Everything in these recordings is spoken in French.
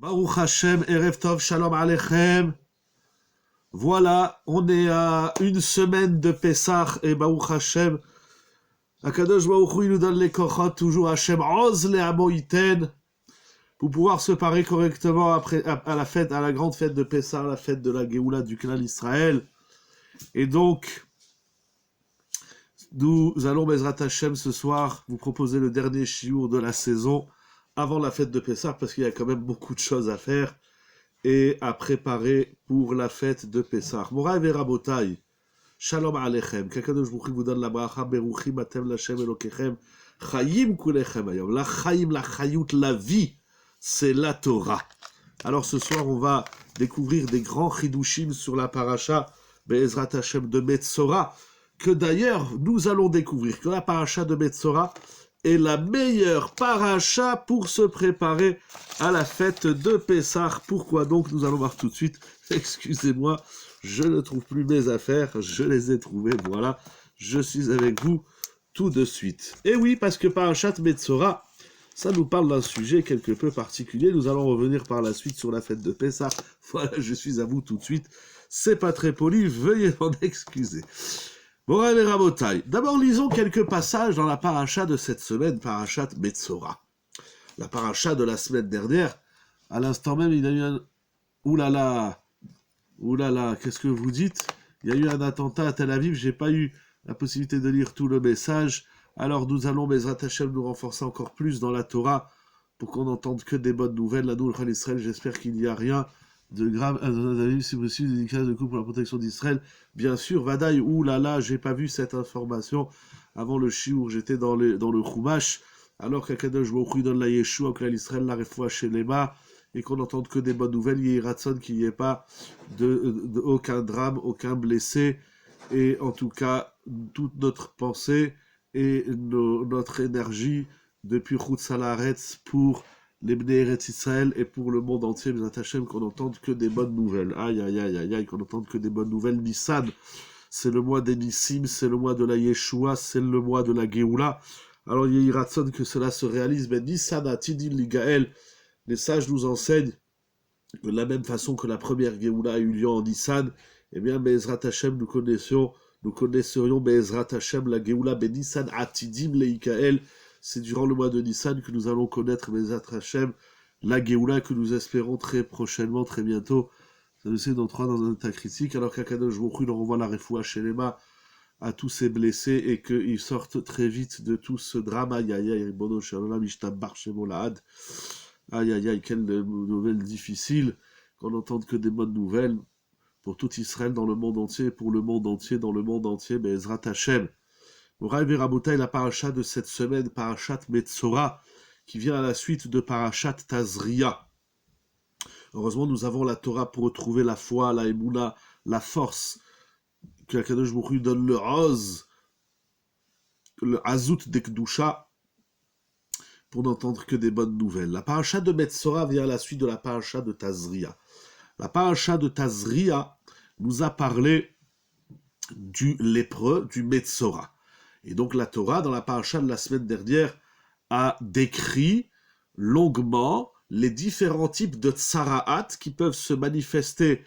Baruch Hashem, Erev Tov, Shalom Aleichem. Voilà, on est à une semaine de Pessah et Baruch Hashem. Akadosh Baruch Hu, il nous donne les kochot, toujours Hashem, Oz le Amoïten, pour pouvoir se parer correctement à la fête, à la grande fête de Pessah, la fête de la Géoula du clan Israël. Et donc, nous allons, Bezrat Hashem, ce soir, vous proposer le dernier shiur de la saison avant la fête de Pessah, parce qu'il y a quand même beaucoup de choses à faire et à préparer pour la fête de Pessah. Moraï ve Rabotai, Shalom Aleichem, qu'Akadosh Baruch Hu vous donne la bracha, Beruchim atem l'Hashem Elokechem, Chayim kulechem ayom, la Chayim, la Chayut, la vie, c'est la Torah. Alors ce soir, on va découvrir des grands chidushim sur la paracha, Be'ezrat Hashem de Metzora, que d'ailleurs, nous allons découvrir que la paracha de Metzora est la meilleure paracha pour se préparer à la fête de Pessah. Pourquoi donc? Nous allons voir tout de suite. Excusez-moi, je ne trouve plus mes affaires, je les ai trouvées, voilà. Je suis avec vous tout de suite. Et oui, parce que parachat Metzora, ça nous parle d'un sujet quelque peu particulier. Nous allons revenir par la suite sur la fête de Pessah. Voilà, je suis à vous tout de suite. C'est pas très poli, veuillez m'en excuser. Moraï et Rabotai. D'abord, lisons quelques passages dans la paracha de cette semaine, parachat Metzora. La paracha de la semaine dernière, à l'instant même, il y a eu un... Oulala, qu'est-ce que vous dites? Il y a eu un attentat à Tel Aviv, j'ai pas eu la possibilité de lire tout le message. Alors nous allons, Bezrat Hashem, nous renforcer encore plus dans la Torah, pour qu'on n'entende que des bonnes nouvelles. La Nouvelle Israël, j'espère qu'il n'y a rien de grave, si possible, dédicace de coup pour la protection d'Israël. Bien sûr, Vadaï, j'ai pas vu cette information avant le shiur, j'étais dans le Chumash, alors qu'Akadosh Baruch Hu donne la Yeshua, que l'Israël la refoua chez les bas, et qu'on n'entende que des bonnes nouvelles. Il y ait Ratson qu'il n'y ait pas aucun drame, aucun blessé, et en tout cas, toute notre pensée et notre énergie depuis Chutz Haaretz pour les Bnei Eretz Israël et pour le monde entier, Bezrat Hashem, qu'on n'entende que des bonnes nouvelles. Aïe, qu'on n'entende que des bonnes nouvelles. Nissan, c'est le mois des Nissim, c'est le mois de la Yeshua, c'est le mois de la Géoula. Alors, il y a Ratson que cela se réalise, mais Nissan Atidin Ligael, les sages nous enseignent, de la même façon que la première Géoula a eu lieu en Nissan, eh bien, Bezrat Hashem, nous connaisserions Bezrat Hashem, la Géoula, ben Nissan Atidim Leikael. C'est durant le mois de Nissan que nous allons connaître Bezrat Hashem, la Géoula, que nous espérons très prochainement, très bientôt. Ça nous c'est d'entrer dans un état critique, alors qu'Akadosh Baruch Hu leur envoie la refoua chez les mains à tous ces blessés et qu'ils sortent très vite de tout ce drame. Aïe, Bono Shalom, Ishtabar Shemolahad. Aïe, quelle nouvelle difficile, qu'on n'entende que des bonnes nouvelles pour tout Israël dans le monde entier, pour le monde entier, dans le monde entier, Bezrat Hashem. Moraï ve Rabotai, la paracha de cette semaine, parachat Metzora, qui vient à la suite de parachat Tazria. Heureusement, nous avons la Torah pour retrouver la foi, la émouna, la force, que Akadosh Baruch Hu donne le Azout d'Ekdusha, pour n'entendre que des bonnes nouvelles. La paracha de Metzora vient à la suite de la paracha de Tazria. La paracha de Tazria nous a parlé du lépreux, du Metzora. Et donc la Torah, dans la paracha de la semaine dernière, a décrit longuement les différents types de tsara'at qui peuvent se manifester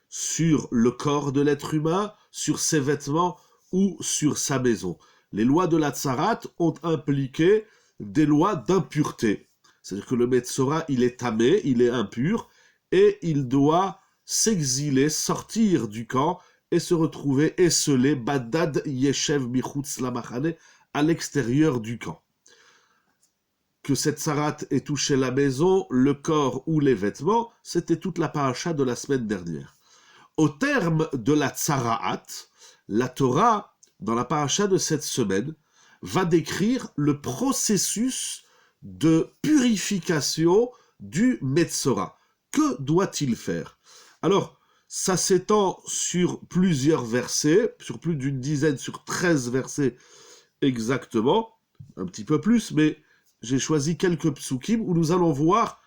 sur le corps de l'être humain, sur ses vêtements ou sur sa maison. Les lois de la tsara'at ont impliqué des lois d'impureté. C'est-à-dire que le Metzora, il est tamé, il est impur, et il doit s'exiler, sortir du camp, et se retrouver esselé, badad yeshev michutz lamachane, à l'extérieur du camp. Que cette sarat ait touché la maison, le corps ou les vêtements, c'était toute la paracha de la semaine dernière. Au terme de la tsaraat, la Torah, dans la paracha de cette semaine, va décrire le processus de purification du Metzora. Que doit-il faire? Alors, ça s'étend sur plusieurs versets, sur plus d'une dizaine, sur 13 versets exactement, un petit peu plus, mais j'ai choisi quelques psukim où nous allons voir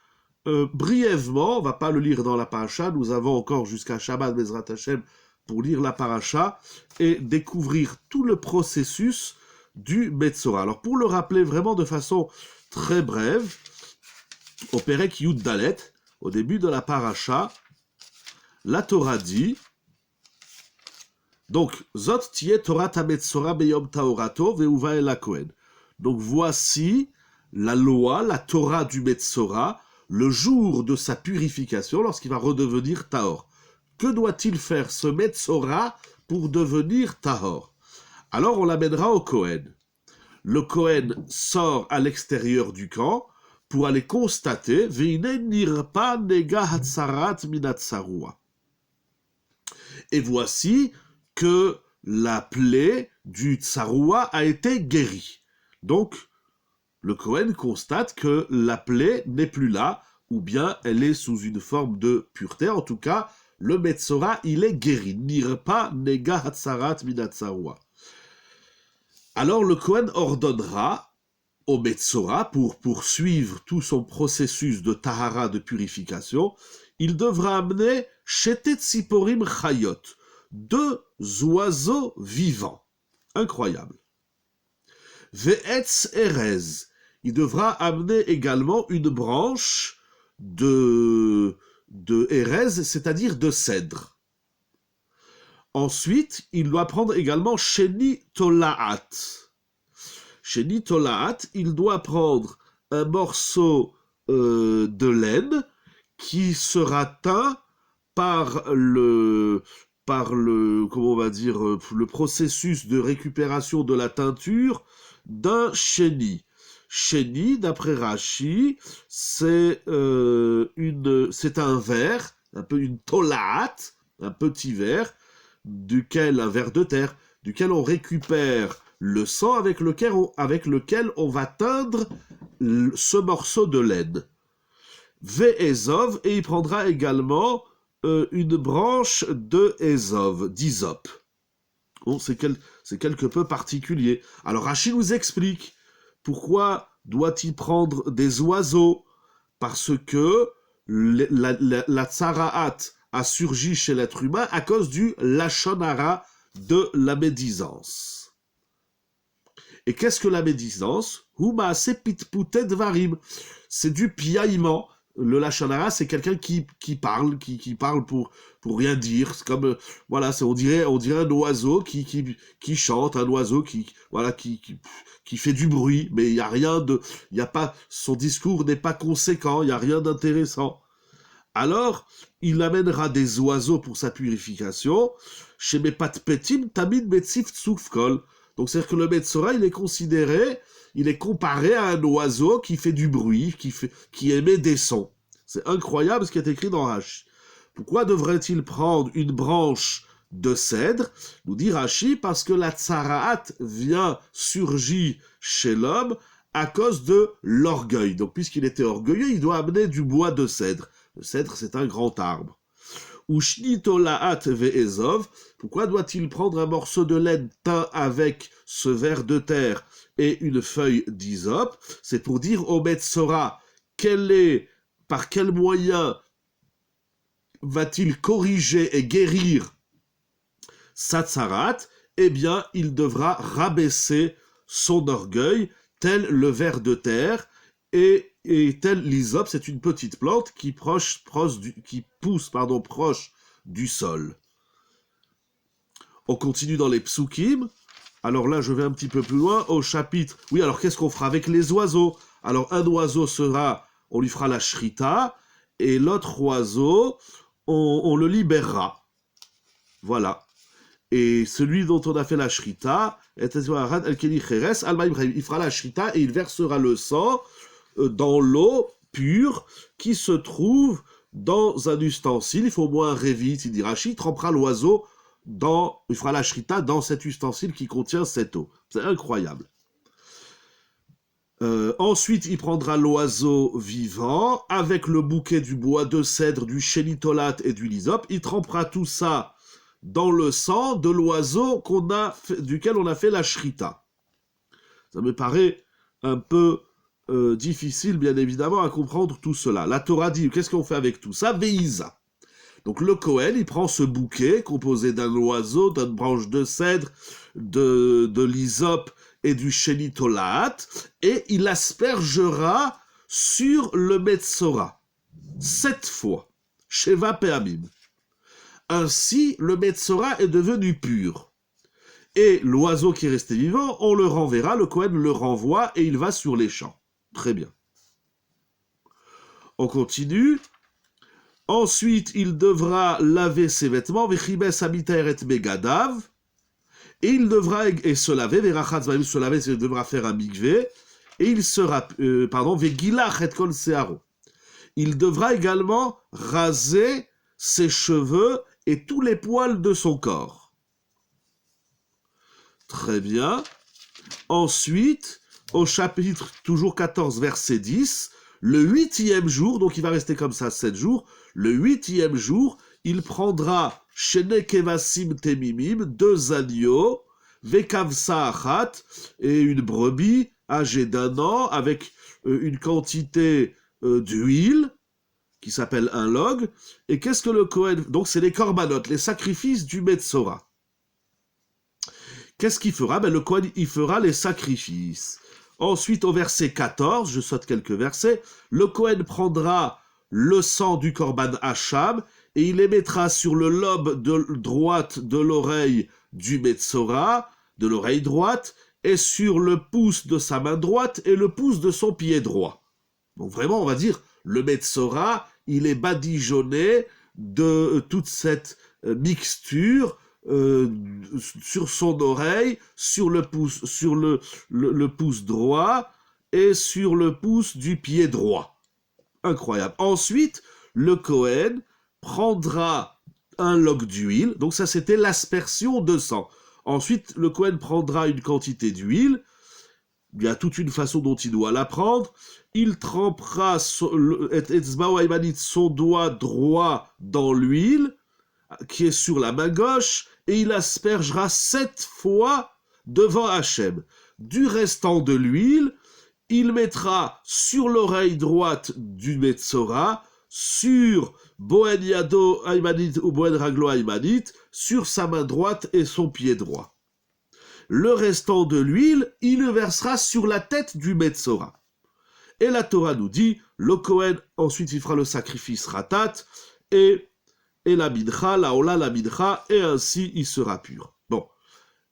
brièvement, on ne va pas le lire dans la paracha, nous avons encore jusqu'à Shabbat Bezrat Hashem pour lire la paracha et découvrir tout le processus du Metzora. Alors pour le rappeler vraiment de façon très brève, au Perek Yud Dalet, au début de la paracha, la Torah dit, donc, Zot tiye Torah tametzora beyom taorato veuva el Kohen. Donc voici la loi, la Torah du Metzora, le jour de sa purification, lorsqu'il va redevenir Tahor. Que doit-il faire ce Metzora pour devenir Tahor? Alors on l'amènera au Kohen. Le Kohen sort à l'extérieur du camp pour aller constater Veine nirpa nega hatsarat minatsarua. Et voici que la plaie du tsarua a été guérie. Donc, le Kohen constate que la plaie n'est plus là, ou bien elle est sous une forme de pureté. En tout cas, le Metzora, il est guéri. Nirpa nega hatsarat minatsarua. Alors le Kohen ordonnera au Metzora, pour poursuivre tout son processus de tahara, de purification, il devra amener Shetet Tziporim Chayot, 2 oiseaux vivants. Incroyable. Ve'etz Erez, il devra amener également une branche de Erez, c'est-à-dire de cèdre. Ensuite, il doit prendre également Sheni Tolaat. Sheni Tolaat, il doit prendre un morceau de laine qui sera teint par le comment on va dire, le processus de récupération de la teinture d'un chéni. Chéni, d'après Rashi, c'est un verre, un peu une tolaat, un petit verre, un verre de terre, duquel on récupère le sang avec lequel on va teindre ce morceau de laine. Ve'ezov, et il prendra également une branche de Ezov, d'Hysope. Bon, c'est quelque peu particulier. Alors Rashi nous explique pourquoi doit-il prendre des oiseaux, parce que la tsaraat a surgi chez l'être humain à cause du lachon hara, de la médisance. Et qu'est-ce que la médisance? C'est du piaillement. Le lachon hara, c'est quelqu'un qui parle pour rien dire. C'est comme voilà, on dirait un oiseau qui chante, un oiseau qui fait du bruit, mais il y a pas, son discours n'est pas conséquent, il y a rien d'intéressant. Alors, il amènera des oiseaux pour sa purification. Chez Mepat Petim, Tamid Metzif Tsufkol. Donc, c'est-à-dire que le Metzora, il est comparé à un oiseau qui fait du bruit, qui émet des sons. C'est incroyable ce qui est écrit dans Rashi. Pourquoi devrait-il prendre une branche de cèdre? Nous dit Rashi, parce que la tsaraat surgit chez l'homme à cause de l'orgueil. Donc, puisqu'il était orgueilleux, il doit amener du bois de cèdre. Le cèdre, c'est un grand arbre. Ushnitolaat ve'ezov. Pourquoi doit-il prendre un morceau de laine teint avec ce ver de terre et une feuille d'hysope? C'est pour dire au Metzora par quel moyen va-t-il corriger et guérir sa tsarat? Eh bien, il devra rabaisser son orgueil, tel le ver de terre, et tel l'hysope, c'est une petite plante qui pousse proche du sol. On continue dans les psukim. Alors là, je vais un petit peu plus loin au chapitre. Oui, alors qu'est-ce qu'on fera avec les oiseaux? Alors un oiseau on lui fera la shrita, et l'autre oiseau, on le libérera. Voilà. Et celui dont on a fait la shrita, il fera la shrita et il versera le sang dans l'eau pure qui se trouve dans un ustensile. Il faut au moins un révit, il dit Rashi, il trempera l'oiseau il fera la shrita dans cet ustensile qui contient cette eau. C'est incroyable. Ensuite, il prendra l'oiseau vivant avec le bouquet du bois de cèdre, du chénitolat et du lysope. Il trempera tout ça dans le sang de l'oiseau duquel on a fait la shrita. Ça me paraît un peu difficile, bien évidemment, à comprendre tout cela. La Torah dit, qu'est-ce qu'on fait avec tout ça? Veïsa. Donc le Kohen, il prend ce bouquet composé d'un oiseau, d'une branche de cèdre, de l'hysope et du chénitolat, et il aspergera sur le Metzora. 7 fois. Sheva Pe'amim. Ainsi, le Metzora est devenu pur. Et l'oiseau qui est resté vivant, on le renverra, le Kohen le renvoie et il va sur les champs. Très bien. On continue. Ensuite, il devra laver ses vêtements, vechibes habitaer et begadav, et il devra se laver, verachatz va se laver, il devra faire un mikvé, et il sera, vegilach et kol searo. Il devra également raser ses cheveux et tous les poils de son corps. Très bien. Ensuite, au chapitre toujours 14, verset 10, le 8e jour, donc il va rester comme ça 7 jours, le 8e jour, il prendra shene kevasim temimim, 2 agneaux, vekavsa achat, et une brebis âgée d'1 an, avec une quantité d'huile, qui s'appelle un log. Et qu'est-ce que le Kohen... Donc c'est les korbanot, les sacrifices du Metzora. Qu'est-ce qu'il fera? Le Kohen, il fera les sacrifices. Ensuite, au verset 14, je saute quelques versets, le Kohen prendra le sang du korban hacham et il les mettra sur le lobe droite de l'oreille du Metzora, de l'oreille droite, et sur le pouce de sa main droite et le pouce de son pied droit. Donc vraiment, on va dire, le Metzora, il est badigeonné de toute cette mixture sur son oreille, sur le pouce, sur le pouce droit et sur le pouce du pied droit. Incroyable. Ensuite, le Kohen prendra un log d'huile, donc ça c'était l'aspersion de sang. Ensuite, le Kohen prendra une quantité d'huile, il y a toute une façon dont il doit la prendre, il trempera son doigt droit dans l'huile, qui est sur la main gauche, et il aspergera 7 fois devant Hachem. Du restant de l'huile, il mettra sur l'oreille droite du Metzora, sur Bohen Yado Aymanit ou Bohen Raglo Aymanit, sur sa main droite et son pied droit. Le restant de l'huile, il le versera sur la tête du Metzora. Et la Torah nous dit, le Kohen, ensuite il fera le sacrifice Ratat, et la midcha, la ola, la midcha, et ainsi il sera pur. Bon,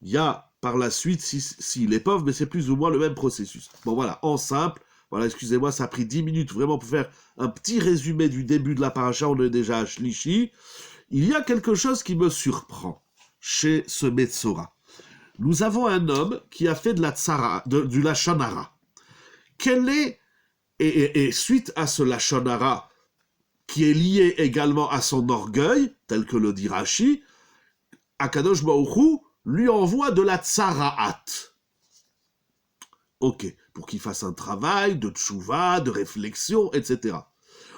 il y a par la suite, s'il est pauvre, mais c'est plus ou moins le même processus. Bon voilà, en simple, voilà, excusez-moi, ça a pris 10 minutes vraiment pour faire un petit résumé du début de la paracha, on est déjà à Shlishi. Il y a quelque chose qui me surprend chez ce Metzora. Nous avons un homme qui a fait de la tsara, du lachon hara. Quel est, et suite à ce lachon hara, qui est lié également à son orgueil, tel que le dit Rashi, Akadosh Baruch Hu lui envoie de la tsaraat. Ok, pour qu'il fasse un travail de tchouva, de réflexion, etc.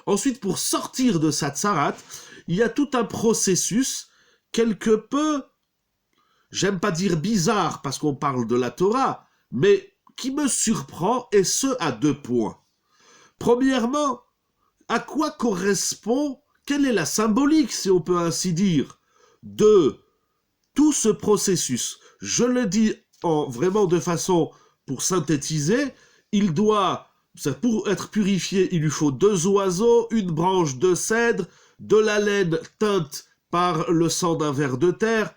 Ensuite, pour sortir de sa tsaraat, il y a tout un processus quelque peu, j'aime pas dire bizarre parce qu'on parle de la Torah, mais qui me surprend, et ce à 2 points. Premièrement, à quoi correspond, quelle est la symbolique, si on peut ainsi dire, de tout ce processus? Je le dis vraiment de façon, pour synthétiser, il doit, pour être purifié, il lui faut 2 oiseaux, une branche de cèdre, de la laine teinte par le sang d'un ver de terre,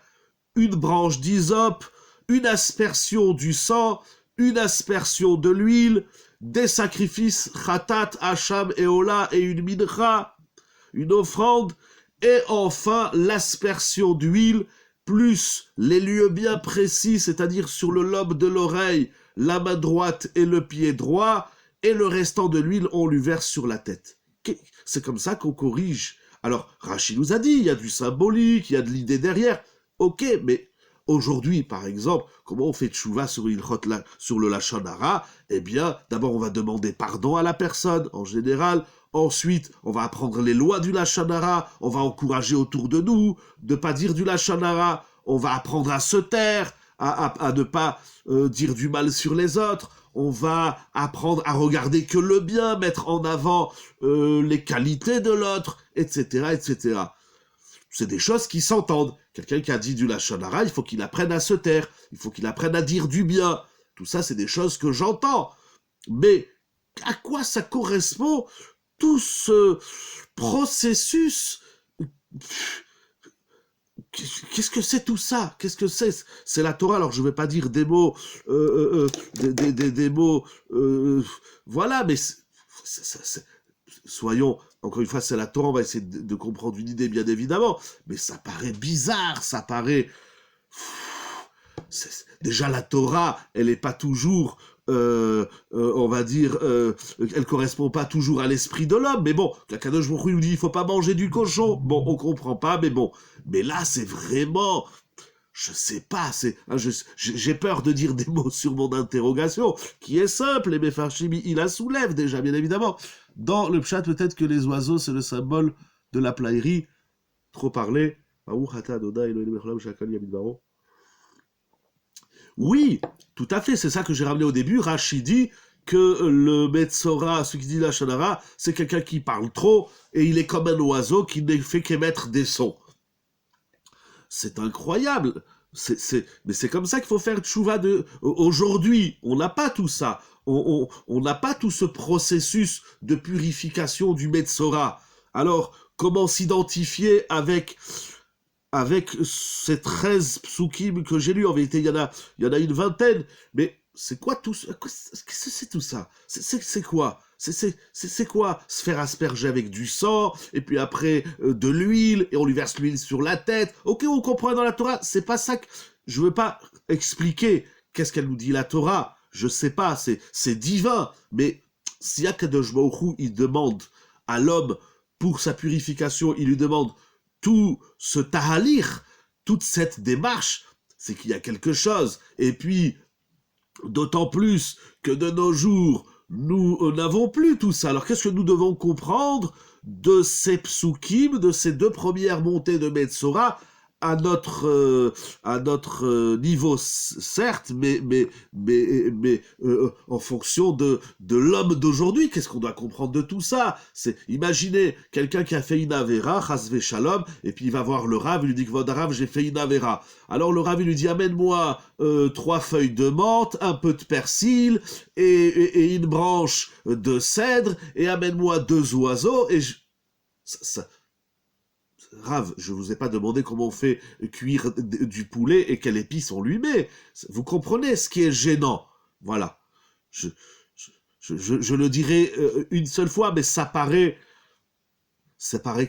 une branche d'hysope, une aspersion du sang, une aspersion de l'huile, des sacrifices, khatat, hacham et ola, et une mincha, une offrande, et enfin l'aspersion d'huile, plus les lieux bien précis, c'est-à-dire sur le lobe de l'oreille, la main droite et le pied droit, et le restant de l'huile, on lui verse sur la tête. C'est comme ça qu'on corrige. Alors, Rashi nous a dit, il y a du symbolique, il y a de l'idée derrière. Ok, mais aujourd'hui, par exemple, comment on fait tchouva sur le lachon hara? Eh bien, d'abord, on va demander pardon à la personne, en général. Ensuite, on va apprendre les lois du lachon hara. On va encourager autour de nous de ne pas dire du lachon hara. On va apprendre à se taire, à ne pas dire du mal sur les autres. On va apprendre à regarder que le bien, mettre en avant les qualités de l'autre, etc., etc. C'est des choses qui s'entendent. Quelqu'un qui a dit du lachon hara, il faut qu'il apprenne à se taire, il faut qu'il apprenne à dire du bien. Tout ça, c'est des choses que j'entends. Mais à quoi ça correspond tout ce processus, qu'est-ce que c'est tout ça? Qu'est-ce que c'est? C'est la Torah. Alors je ne vais pas dire des mots, des mots, voilà, mais soyons, encore une fois, c'est la Torah, on va essayer de comprendre une idée, bien évidemment, mais ça paraît bizarre, ça paraît... Déjà, la Torah, elle n'est pas toujours, on va dire, elle correspond pas toujours à l'esprit de l'homme, mais bon, Kadosh Baruch Hu nous dit, il faut pas manger du cochon, bon, on comprend pas, mais bon, mais là, c'est vraiment... Je sais pas, j'ai peur de dire des mots sur mon interrogation, qui est simple, et Mefarshim, il la soulève déjà, bien évidemment. Dans le pshat, peut-être que les oiseaux, c'est le symbole de la plaillerie. Trop parlé. Oui, tout à fait, c'est ça que j'ai ramené au début. Rashi dit que le Metzora, celui qui dit la Shonara, c'est quelqu'un qui parle trop, et il est comme un oiseau qui ne fait qu'émettre des sons. C'est incroyable. Mais c'est comme ça qu'il faut faire tchouva de... Aujourd'hui, on n'a pas tout ça. On n'a pas tout ce processus de purification du Metzora. Alors, comment s'identifier avec ces 13 psukim que j'ai lus? En vérité, il y en a une vingtaine. Mais c'est quoi tout ça? Qu'est-ce que c'est tout ça? C'est quoi? C'est quoi se faire asperger avec du sang, et puis après de l'huile, et on lui verse l'huile sur la tête? Ok, on comprend dans la Torah, c'est pas ça que... Je veux pas expliquer qu'est-ce qu'elle nous dit la Torah, je sais pas, c'est divin, mais si Akadosh Baruch Hu, il demande à l'homme, pour sa purification, il lui demande tout ce tahalir, toute cette démarche, c'est qu'il y a quelque chose. Et puis, d'autant plus que de nos jours, nous n'avons plus tout ça. Alors qu'est-ce que nous devons comprendre de ces psukim, de ces deux premières montées de Metzora, à notre niveau, certes, mais en fonction de l'homme d'aujourd'hui? Qu'est-ce qu'on doit comprendre de tout ça? Imaginez quelqu'un qui a fait une avera, chasvé shalom, et puis il va voir le Rav, il lui dit que votre Rav, j'ai fait une avera. Alors le Rav, il lui dit, amène-moi 3 feuilles de menthe, un peu de persil, et une branche de cèdre, et amène-moi 2 oiseaux, et Rav, je vous ai pas demandé comment on fait cuire du poulet et quelle épice on lui met. Vous comprenez ce qui est gênant. Voilà. Je le dirai une seule fois, mais ça paraît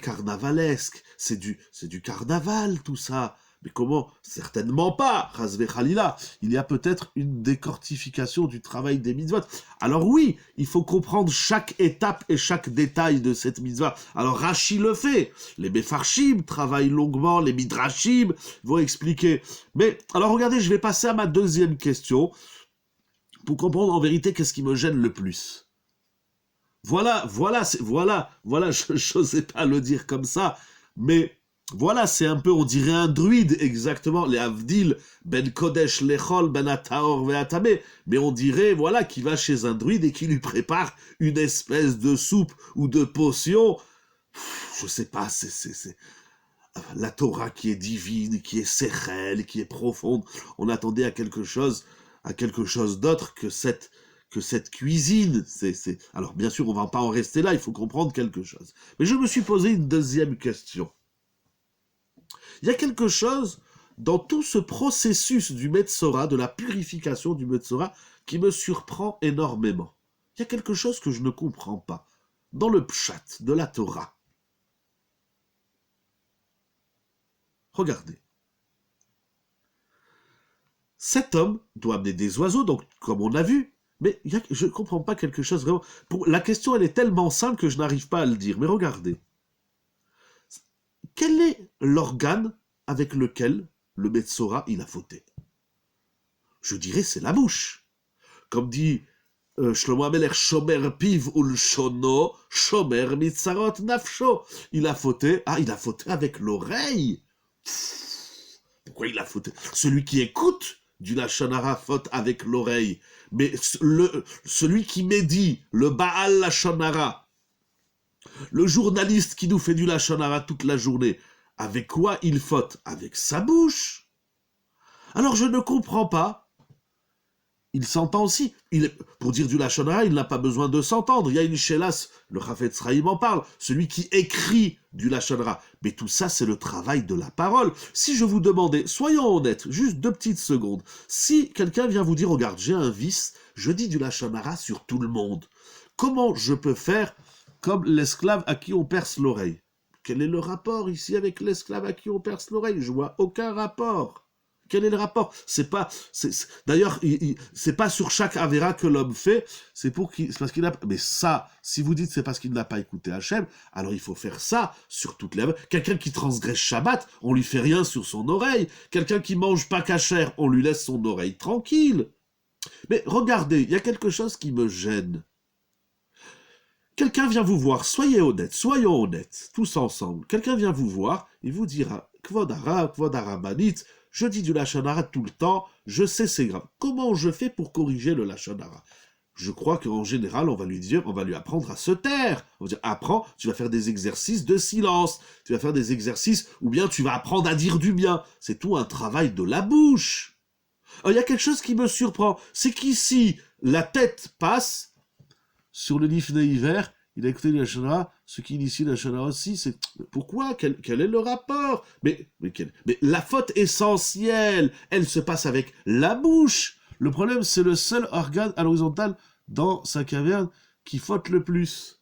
carnavalesque. C'est du carnaval, tout ça. Mais comment? Certainement pas, Razvé Khalila. Il y a peut-être une décortification du travail des mitzvot. Alors oui, il faut comprendre chaque étape et chaque détail de cette mitzvah. Alors Rashi le fait. Les Mefarshim travaillent longuement, les Midrashim vont expliquer. Mais alors regardez, je vais passer à ma deuxième question pour comprendre en vérité qu'est-ce qui me gêne le plus. Voilà, je n'osais pas le dire comme ça, mais voilà, c'est un peu, on dirait un druide, exactement, les Avdil, ben Kodesh lechol, ben Ataor ve'atame, mais on dirait, voilà, qu'il va chez un druide et qui lui prépare une espèce de soupe ou de potion. Je sais pas, c'est la Torah qui est divine, qui est sechel, qui est profonde. On attendait à quelque chose d'autre que cette cuisine. Alors bien sûr, on va pas en rester là, il faut comprendre quelque chose. Mais je me suis posé une deuxième question. Il y a quelque chose dans tout ce processus du Metzora, de la purification du Metzora, qui me surprend énormément. Il y a quelque chose que je ne comprends pas dans le pshat de la Torah. Regardez. Cet homme doit amener des oiseaux, donc comme on l'a vu, mais je ne comprends pas quelque chose vraiment. La question, elle est tellement simple que je n'arrive pas à le dire. Mais regardez. Quel est l'organe avec lequel le Metzora, il a fauté? Je dirais c'est la bouche. Comme dit Shlomo Amelech, Shomer piv ulshono, Shomer mitzarot nafsho. Il a fauté avec l'oreille. Pourquoi il a fauté? Celui qui écoute du Lashon Hara faute avec l'oreille. Mais celui qui médit, le Baal Lashon Hara, le journaliste qui nous fait du Lashon Hara toute la journée, avec quoi il faute? Avec sa bouche. Alors je ne comprends pas. il s'entend aussi. Pour dire du Lachon Hara, il n'a pas besoin de s'entendre. Il y a une Shelas, le Chafetz Chaim en parle, celui qui écrit du Lachon Hara. Mais tout ça, c'est le travail de la parole. Si je vous demandais, soyons honnêtes, juste 2 petites secondes, si quelqu'un vient vous dire, regarde, j'ai un vice, je dis du Lachon Hara sur tout le monde, comment je peux faire comme l'esclave à qui on perce l'oreille? Quel est le rapport ici avec l'esclave à qui on perce l'oreille? Je vois aucun rapport. Quel est le rapport? D'ailleurs, c'est pas sur chaque avéra que l'homme fait, c'est parce qu'il a. Mais ça, si vous dites c'est parce qu'il n'a pas écouté Hachem, alors il faut faire ça sur toutes les. Quelqu'un qui transgresse Shabbat, on lui fait rien sur son oreille. Quelqu'un qui mange pas kasher, on lui laisse son oreille tranquille. Mais regardez, il y a quelque chose qui me gêne. Quelqu'un vient vous voir, soyons honnêtes, tous ensemble. Quelqu'un vient vous voir, il vous dira, Kvod Harabanit, je dis du Lachon Hara tout le temps, je sais c'est grave. Comment je fais pour corriger le Lachon Hara? Je crois qu'en général, on va lui apprendre à se taire. On va dire, apprends, tu vas faire des exercices de silence, tu vas faire des exercices, ou bien tu vas apprendre à dire du bien. C'est tout un travail de la bouche. Alors, il y a quelque chose qui me surprend, c'est qu'ici, la tête passe, sur le Nifnei hiver, il a écouté le Lachon Hara, ce qui initie le Lachon Hara aussi, c'est pourquoi? Quel est le rapport? Mais la faute essentielle, elle se passe avec la bouche. Le problème, c'est le seul organe à l'horizontale dans sa caverne qui faute le plus.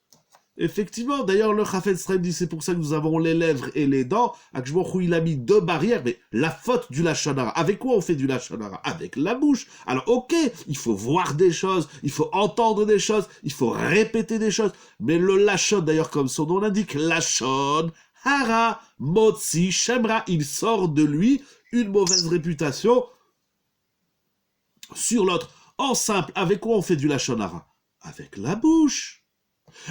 Effectivement, d'ailleurs, le Chafetz Chaim dit c'est pour ça que nous avons les lèvres et les dents. Akshboch il a mis 2 barrières, mais la faute du Lachon Hara. Avec quoi on fait du Lachon Hara? Avec la bouche. Alors, ok, il faut voir des choses, il faut entendre des choses, il faut répéter des choses. Mais le Lachon, d'ailleurs, comme son nom l'indique, Lachon Hara, Motzi, Shemra, il sort de lui une mauvaise réputation sur l'autre. En simple, avec quoi on fait du Lachon Hara? Avec la bouche.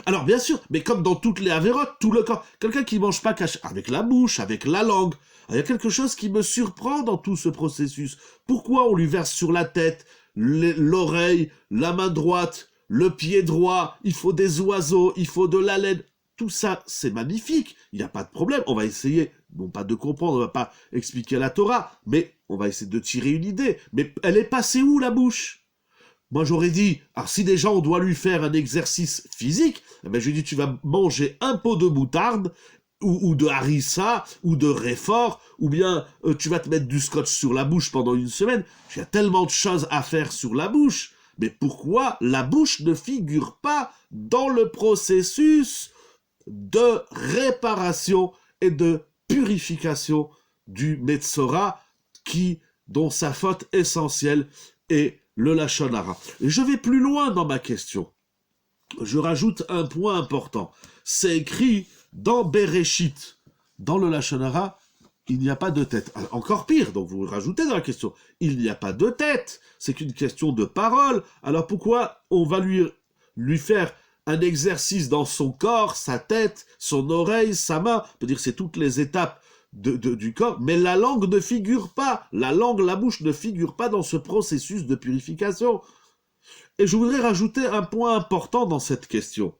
Alors bien sûr, mais comme dans toutes les avérotes, tout le corps, quelqu'un qui mange pas caché, avec la bouche, avec la langue, il y a quelque chose qui me surprend dans tout ce processus. Pourquoi on lui verse sur la tête, l'oreille, la main droite, le pied droit, il faut des oiseaux, il faut de la laine, tout ça c'est magnifique, il n'y a pas de problème, on va essayer, non pas de comprendre, on va pas expliquer la Torah, mais on va essayer de tirer une idée. Mais elle est passée où la bouche? Moi, j'aurais dit, alors si déjà on doit lui faire un exercice physique, eh ben, je lui dis, tu vas manger un pot de moutarde, ou de harissa, ou de réfort, ou bien tu vas te mettre du scotch sur la bouche pendant 1 semaine. Il y a tellement de choses à faire sur la bouche. Mais pourquoi la bouche ne figure pas dans le processus de réparation et de purification du Metzora, dont sa faute essentielle est le Lachon Hara. Et je vais plus loin dans ma question. Je rajoute un point important. C'est écrit dans Bereshit. Dans le Lachon Hara, il n'y a pas de tête. Alors, encore pire, donc vous rajoutez dans la question. Il n'y a pas de tête. C'est qu'une question de parole. Alors pourquoi on va lui faire un exercice dans son corps, sa tête, son oreille, sa main? On peut dire que c'est toutes les étapes du corps, mais la langue ne figure pas. La bouche ne figure pas dans ce processus de purification. Et je voudrais rajouter un point important dans cette question.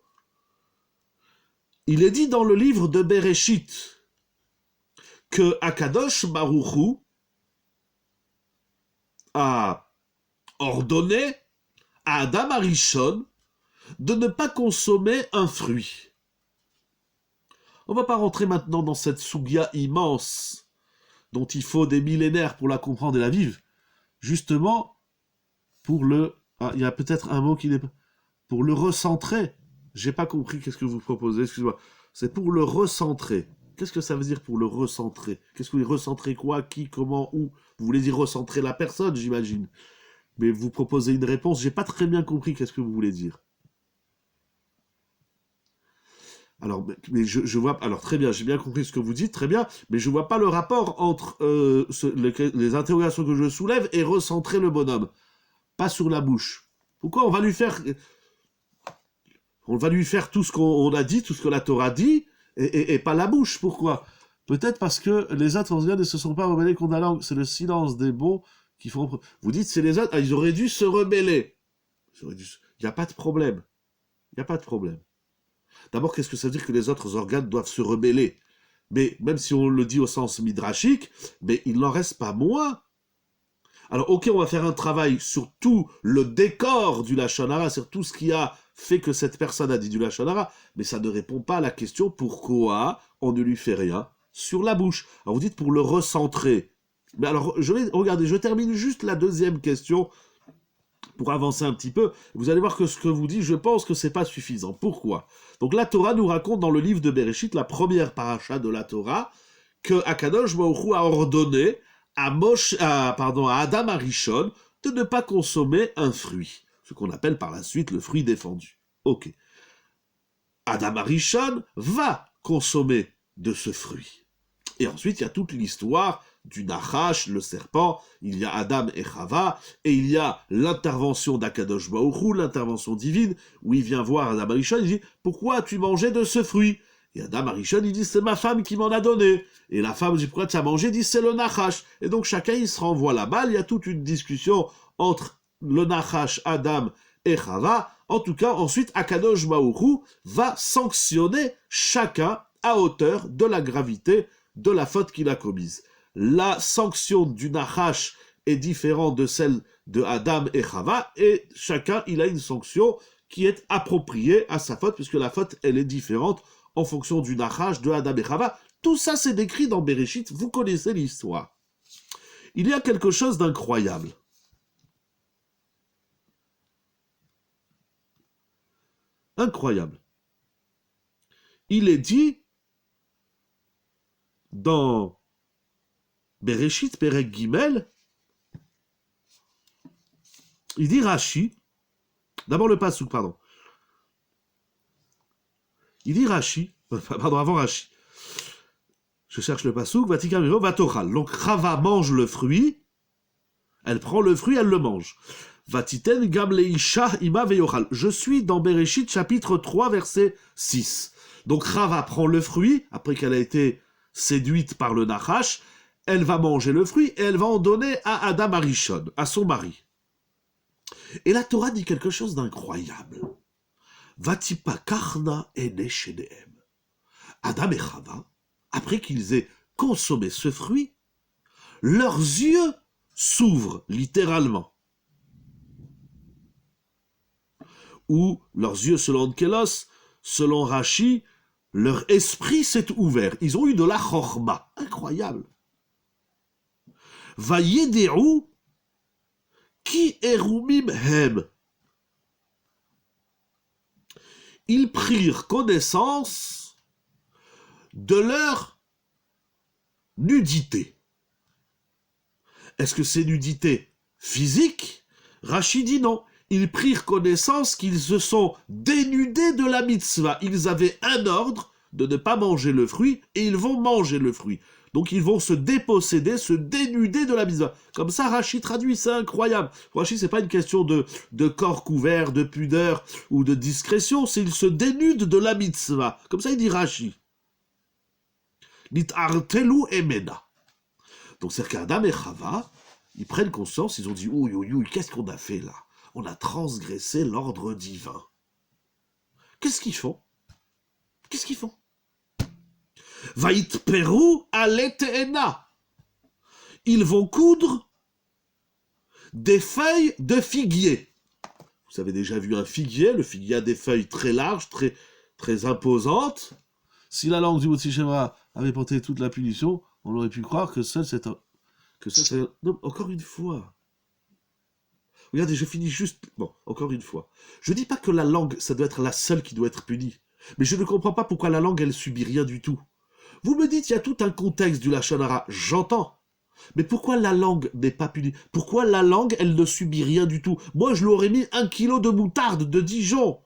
Il est dit dans le livre de Bereshit que Akadosh Baruch Hu a ordonné à Adam Arishon de ne pas consommer un fruit. On ne va pas rentrer maintenant dans cette sougia immense dont il faut des millénaires pour la comprendre et la vivre. Justement, il y a peut-être un mot qui n'est pas... Pour le recentrer. J'ai pas compris qu'est-ce que vous proposez, excusez-moi. C'est pour le recentrer. Qu'est-ce que ça veut dire pour le recentrer? Qu'est-ce que vous voulez recentrer quoi, qui, comment, où? Vous voulez dire recentrer la personne, j'imagine. Mais vous proposez une réponse, j'ai pas très bien compris qu'est-ce que vous voulez dire. Alors, mais je vois, alors très bien, j'ai bien compris ce que vous dites, très bien, mais je vois pas le rapport entre les interrogations que je soulève et recentrer le bonhomme. Pas sur la bouche. Pourquoi on va lui faire tout ce qu'on a dit, tout ce que la Torah dit, et pas la bouche? Pourquoi? Peut-être parce que les autres ne se sont pas rebellés contre la langue. C'est le silence des bons qui font... Vous dites, c'est les autres, ils auraient dû se rebeller. Il n'y a pas de problème. Il n'y a pas de problème. D'abord, qu'est-ce que ça veut dire que les autres organes doivent se rebeller? Mais même si on le dit au sens midrashique, mais il n'en reste pas moins Alors, ok, on va faire un travail sur tout le décor du Lachon Hara, sur tout ce qui a fait que cette personne a dit du Lachon Hara, mais ça ne répond pas à la question pourquoi on ne lui fait rien sur la bouche. Alors, vous dites pour le recentrer. Mais alors, regardez, je termine juste la deuxième question pour avancer un petit peu. Vous allez voir que ce que vous dites, je pense que c'est pas suffisant. Pourquoi? Donc, la Torah nous raconte dans le livre de Bereshit, la première paracha de la Torah, que Akadosh Baruch Hu a ordonné à Adam Arishon de ne pas consommer un fruit, ce qu'on appelle par la suite le fruit défendu. Ok. Adam Arishon va consommer de ce fruit. Et ensuite, il y a toute l'histoire du Nachash, le serpent, il y a Adam et Chava, et il y a l'intervention d'Akadosh Baruch Hu, l'intervention divine, où il vient voir Adam Arishon, il dit « Pourquoi as-tu mangé de ce fruit ?» Et Adam Arishon, il dit « C'est ma femme qui m'en a donné. » Et la femme dit « Pourquoi tu as mangé ?» Il dit « C'est le Nachash. » Et donc chacun, il se renvoie la balle, il y a toute une discussion entre le Nachash, Adam et Chava. En tout cas, ensuite, Akadosh Baruch Hu va sanctionner chacun à hauteur de la gravité de la faute qu'il a commise. La sanction du Nachash est différente de celle de Adam et Chava, et chacun, il a une sanction qui est appropriée à sa faute, puisque la faute, elle est différente en fonction du Nachash, de Adam et Chava. Tout ça, c'est décrit dans Bereshit, vous connaissez l'histoire. Il y a quelque chose d'incroyable. Incroyable. Il est dit dans Bereshit, Perek Gimel, il dit Rashi, d'abord le pasuk, pardon. Il dit Rashi, pardon, avant Rashi. Je cherche le pasuk, Vatikam Vatochal. Donc Chava mange le fruit, elle prend le fruit, elle le mange. Vatiten gam leisha ima veyochal. Je suis dans Bereshit, chapitre 3, verset 6. Donc Chava prend le fruit, après qu'elle a été séduite par le Nachash, elle va manger le fruit et elle va en donner à Adam Arishon, à son mari. Et la Torah dit quelque chose d'incroyable. Vatipa karna ene shenehem. Adam et Chava, après qu'ils aient consommé ce fruit, leurs yeux s'ouvrent littéralement. Ou leurs yeux selon Kelos, selon Rashi, leur esprit s'est ouvert. Ils ont eu de la chorma. Incroyable. Vayedeu ki erumim hem. Ils prirent connaissance de leur nudité. Est-ce que c'est nudité physique? Rashi dit non. Ils prirent connaissance qu'ils se sont dénudés de la mitzvah. Ils avaient un ordre de ne pas manger le fruit et ils vont manger le fruit. Donc ils vont se déposséder, se dénuder de la mitzvah. Comme ça, Rashi traduit, c'est incroyable. Rashi, c'est pas une question de corps couvert, de pudeur ou de discrétion, c'est ils se dénudent de la mitzvah. Comme ça, il dit Rashi. Nitartelu emena. Donc c'est qu'Adam et Chava, ils prennent conscience, ils ont dit, ouïe, ouïe, ouïe, qu'est-ce qu'on a fait là? On a transgressé l'ordre divin. Qu'est-ce qu'ils font? Qu'est-ce qu'ils font? Vaitperu aleteena. Ils vont coudre des feuilles de figuier. Vous avez déjà vu un figuier. Le figuier a des feuilles très larges, très, très imposantes. Si la langue du Motsi-Shemra avait porté toute la punition, on aurait pu croire que seul c'est un... Non, encore une fois. Regardez, je finis juste... Bon, encore une fois. Je ne dis pas que la langue, ça doit être la seule qui doit être punie. Mais je ne comprends pas pourquoi la langue, elle subit rien du tout. Vous me dites, il y a tout un contexte du Lachon Hara. J'entends. Mais pourquoi la langue n'est pas punie? Pourquoi la langue, elle ne subit rien du tout? Moi, je lui aurais mis 1 kilo de moutarde de Dijon.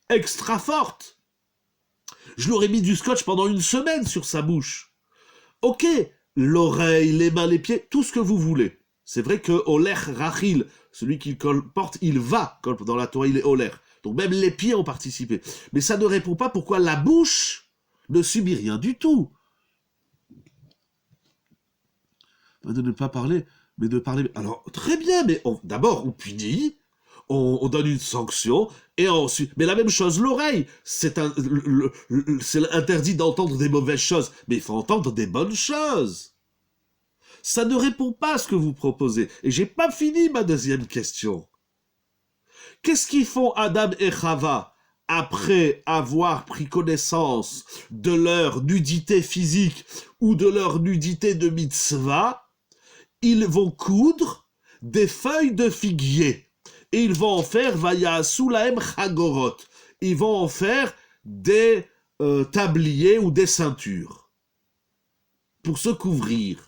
Extra forte. Je lui aurais mis du scotch pendant 1 semaine sur sa bouche. Ok, l'oreille, les mains, les pieds, tout ce que vous voulez. C'est vrai que Oler Rachil, celui qui porte, il va, comme dans la Torah, il est Oler. Donc même les pieds ont participé. Mais ça ne répond pas pourquoi la bouche ne subit rien du tout. De ne pas parler, mais de parler... Alors, très bien, mais d'abord, on punit, on donne une sanction, et ensuite... Mais la même chose, l'oreille, c'est interdit d'entendre des mauvaises choses, mais il faut entendre des bonnes choses. Ça ne répond pas à ce que vous proposez. Et j'ai pas fini ma deuxième question. Qu'est-ce qu'ils font Adam et Chava après avoir pris connaissance de leur nudité physique ou de leur nudité de mitzvah? Ils vont coudre des feuilles de figuier. Et ils vont en faire Vayasu lahem chagorot. Ils vont en faire des tabliers ou des ceintures pour se couvrir.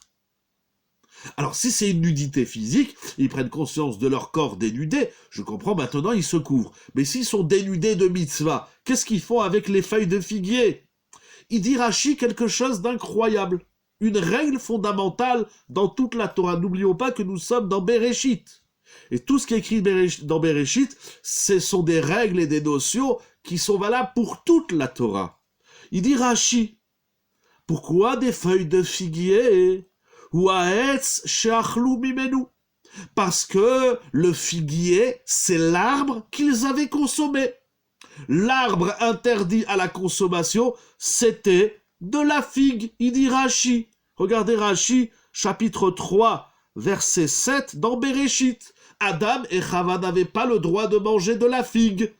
Alors si c'est une nudité physique, ils prennent conscience de leur corps dénudé, je comprends maintenant, ils se couvrent. Mais s'ils sont dénudés de mitzvah, qu'est-ce qu'ils font avec les feuilles de figuier? Il dit Rashi quelque chose d'incroyable. Une règle fondamentale dans toute la Torah. N'oublions pas que nous sommes dans Bereshit. Et tout ce qui est écrit dans Bereshit, ce sont des règles et des notions qui sont valables pour toute la Torah. Il dit Rashi, pourquoi des feuilles de figuier? Ou ha'etz she'achlu mimenu? Parce que le figuier, c'est l'arbre qu'ils avaient consommé. L'arbre interdit à la consommation, c'était de la figue, il dit Rashi. Regardez Rashi, chapitre 3, verset 7, dans Bereshit. Adam et Chava n'avaient pas le droit de manger de la figue.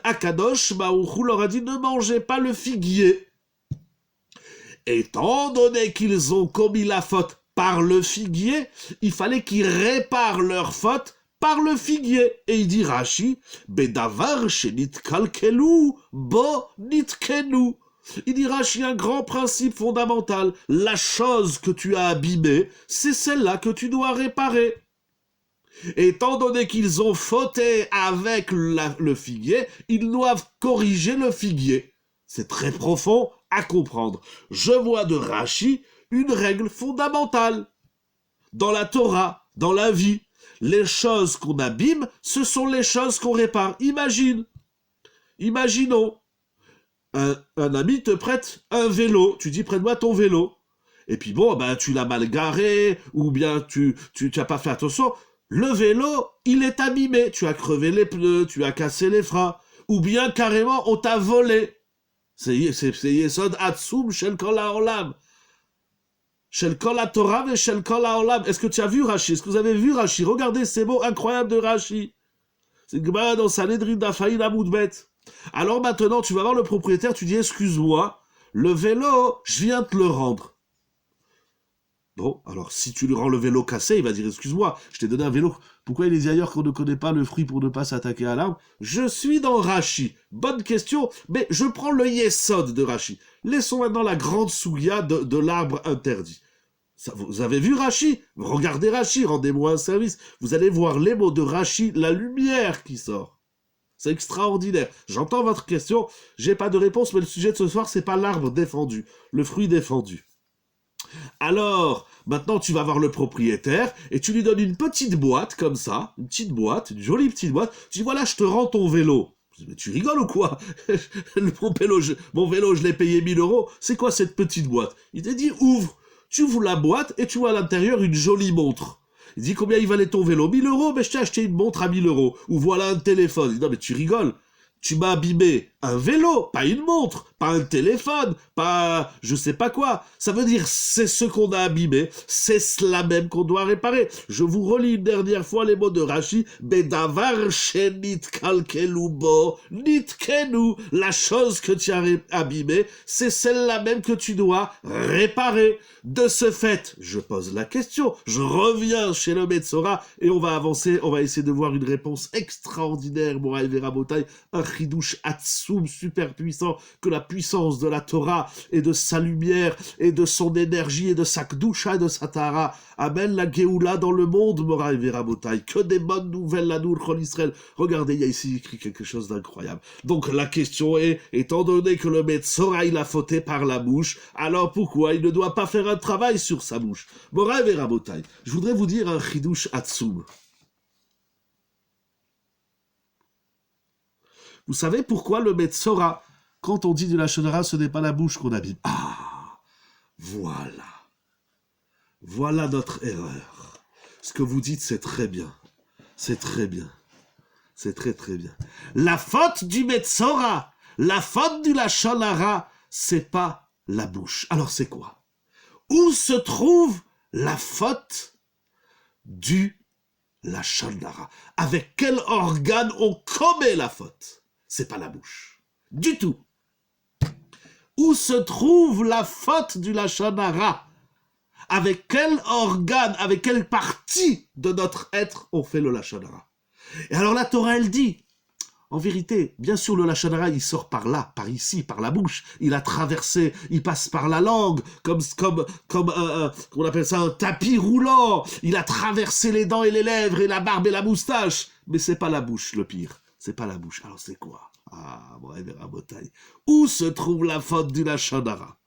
Akadosh Baruch Hu leur a dit ne mangez pas le figuier. Étant donné qu'ils ont commis la faute par le figuier, il fallait qu'ils réparent leur faute par le figuier. Et il dit Rashi, Bedavar shenit kalkelu, bo nitkenu. Il dit Rashi un grand principe fondamental. La chose que tu as abîmée, c'est celle-là que tu dois réparer. Étant donné qu'ils ont fauté avec le figuier, ils doivent corriger le figuier. C'est très profond à comprendre. Je vois de Rashi une règle fondamentale. Dans la Torah, dans la vie, les choses qu'on abîme, ce sont les choses qu'on répare. Imaginons, un ami te prête un vélo, tu dis prête-moi ton vélo. Et puis bon, ben tu l'as mal garé, ou bien tu n'as pas fait attention. Le vélo, il est abîmé. Tu as crevé les pneus, tu as cassé les freins. Ou bien carrément, on t'a volé. C'est Yesod Atsum Shel Kol HaOlam. Shel Kol HaTorah et Shel Kol HaOlam. Est-ce que tu as vu Rashi? Est-ce que vous avez vu Rashi? Regardez ces mots incroyables de Rashi. C'est Gemara dans Sanhedrin Dafaïn Amoud Bet. Alors maintenant, tu vas voir le propriétaire, tu dis excuse-moi, le vélo, je viens te le rendre. Bon, alors si tu lui rends le vélo cassé, il va dire excuse-moi, je t'ai donné un vélo. Pourquoi il est dit ailleurs qu'on ne connaît pas le fruit pour ne pas s'attaquer à l'arbre? Je suis dans Rashi. Bonne question, mais je prends le Yesod de Rashi. Laissons maintenant la grande souya de l'arbre interdit. Ça, vous avez vu Rashi? Regardez Rashi, rendez-moi un service. Vous allez voir les mots de Rashi, la lumière qui sort. C'est extraordinaire. J'entends votre question, j'ai pas de réponse, mais le sujet de ce soir, c'est pas l'arbre défendu, le fruit défendu. Alors, maintenant tu vas voir le propriétaire et tu lui donnes une petite boîte comme ça, une petite boîte, une jolie petite boîte. Tu dis voilà, je te rends ton vélo. Mais tu rigoles ou quoi? Mon vélo, je l'ai payé 1000 €. C'est quoi cette petite boîte? Il t'a dit ouvre. Tu ouvres la boîte et tu vois à l'intérieur une jolie montre. Il dit combien il valait ton vélo? 1000 €, mais je t'ai acheté une montre à 1000 €. Ou voilà un téléphone. Il dit non mais tu rigoles. Tu m'as abîmé un vélo, pas une montre, pas un téléphone, pas je sais pas quoi. Ça veut dire c'est ce qu'on a abîmé, c'est cela même qu'on doit réparer. Je vous relis une dernière fois les mots de Rashi. Bedavar shenit kalkelu bo nitkenu. La chose que tu as abîmée, c'est celle-là même que tu dois réparer. De ce fait, je pose la question, je reviens chez le Metzora et on va avancer, on va essayer de voir une réponse extraordinaire, Moraï Verabotai, un chidouche atsum super puissant, que la puissance de la Torah et de sa lumière et de son énergie et de sa kdusha et de sa tara amène la Géoula dans le monde, Moraï Verabotai. Que des bonnes nouvelles, la Nour Chol Israël. Regardez, il y a ici écrit quelque chose d'incroyable. Donc la question est, étant donné que le Metzora il a fauté par la bouche, alors pourquoi il ne doit pas faire un travail sur sa bouche? Moraï Verabotai, je voudrais vous dire un chidouche atsum. Vous savez pourquoi le Metzora, quand on dit du Lachon Hara, ce n'est pas la bouche qu'on abîme? Ah, voilà. Voilà notre erreur. Ce que vous dites, c'est très bien. C'est très bien. C'est très très bien. La faute du Metzora, la faute du Lachon Hara, c'est pas la bouche. Alors c'est quoi? Où se trouve la faute du lachon hara. Avec quel organe on commet la faute? C'est pas la bouche. Du tout. Où se trouve la faute du lachon hara? Avec quel organe, avec quelle partie de notre être on fait le lachon hara? Et alors la Torah, elle dit, en vérité, bien sûr, le lachon hara, il sort par là, par ici, par la bouche. Il a traversé, il passe par la langue, comme on appelle ça, un tapis roulant. Il a traversé les dents et les lèvres et la barbe et la moustache. Mais c'est pas la bouche, le pire. C'est pas la bouche. Alors c'est quoi? Ah, bon, Rabotai. Où se trouve la faute du lachon hara?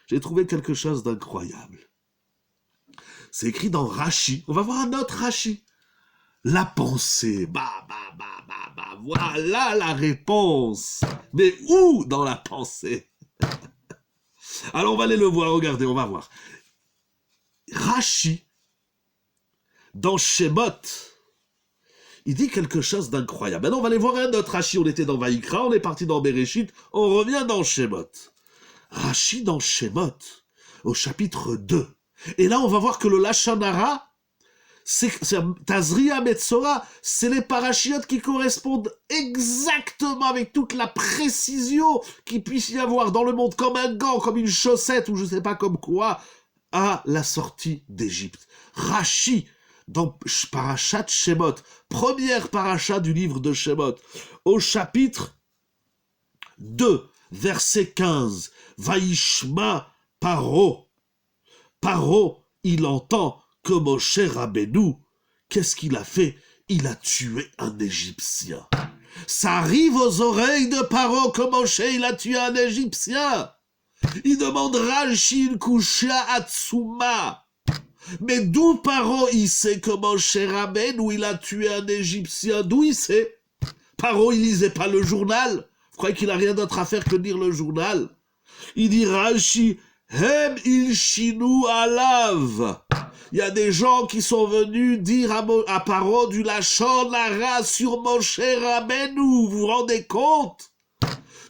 J'ai trouvé quelque chose d'incroyable. C'est écrit dans Rashi. On va voir un autre Rashi. La pensée, voilà la réponse. Mais où dans la pensée? Alors on va aller le voir, regardez, on va voir. Rashi, dans Shemot, il dit quelque chose d'incroyable. Maintenant on va aller voir un autre Rashi, on était dans Vaïkra, on est parti dans Bereshit, on revient dans Shemot. Rashi dans Shemot, au chapitre 2. Et là on va voir que le lachon hara, c'est Tazria Metzora, c'est les parachiotes qui correspondent exactement avec toute la précision qu'il puisse y avoir dans le monde, comme un gant, comme une chaussette, ou je sais pas comme quoi, à la sortie d'Égypte. Rashi, dans Parashat Shemot, première paracha du livre de Shemot, au chapitre 2, verset 15, Vaishma Paro. Paro, il entend que Moshe Rabbeinu, qu'est-ce qu'il a fait? Il a tué un Égyptien. Ça arrive aux oreilles de Paro que Moshe, il a tué un Égyptien. Il demande Rashi Kusha Atsuma. Mais d'où Paro, il sait que Moshe Rabbeinu, il a tué un Égyptien? D'où il sait? Paro, il lisait pas le journal. Vous croyez qu'il a rien d'autre à faire que de lire le journal? Il dit Rashi, Hem ilshinu alav. Il y a des gens qui sont venus dire à Paro du lachon hara sur Moshe Rabbeinu. Vous vous rendez compte?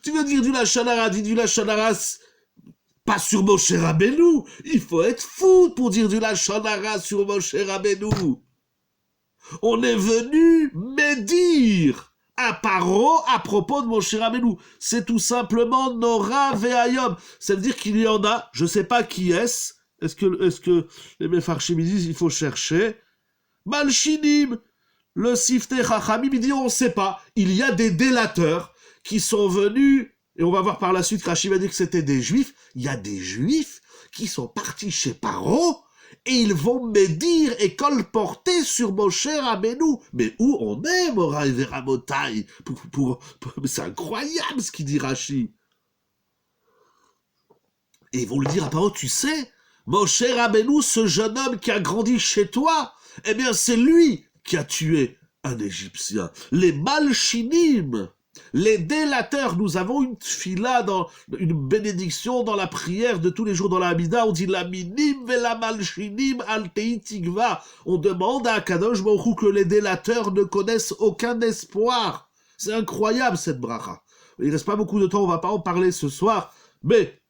Tu veux dire du lachon hara, dis du lachon hara pas sur Moshe Rabbeinu. Il faut être fou pour dire du lachon hara sur Moshe Rabbeinu. On est venu médire à Paro à propos de Moshe Rabbeinu. C'est tout simplement Nora Ve'ayom. Ça veut dire qu'il y en a, je ne sais pas qui est-ce. Est-ce que les Mefarshim disent il faut chercher? Malchinim, le Siftei Chachamim, il dit on ne sait pas. Il y a des délateurs qui sont venus, et on va voir par la suite, Rashi va dire que c'était des Juifs. Il y a des Juifs qui sont partis chez Paro et ils vont médire et colporter sur Moshe Rabbeinu. Mais où on est, Moraï Veramotai? C'est incroyable ce qu'il dit Rashi. Et ils vont lui dire à Paro, tu sais, Moshe Rabbeinu, ce jeune homme qui a grandi chez toi, eh bien c'est lui qui a tué un Égyptien. Les Malchinim, les délateurs, nous avons une tfila, une bénédiction dans la prière de tous les jours dans la Hamida, on dit la minim ve la malchinim al tei tikva. On demande à Kadosh Baruch Hu que les délateurs ne connaissent aucun espoir. C'est incroyable cette bracha. Il ne reste pas beaucoup de temps, on ne va pas en parler ce soir, mais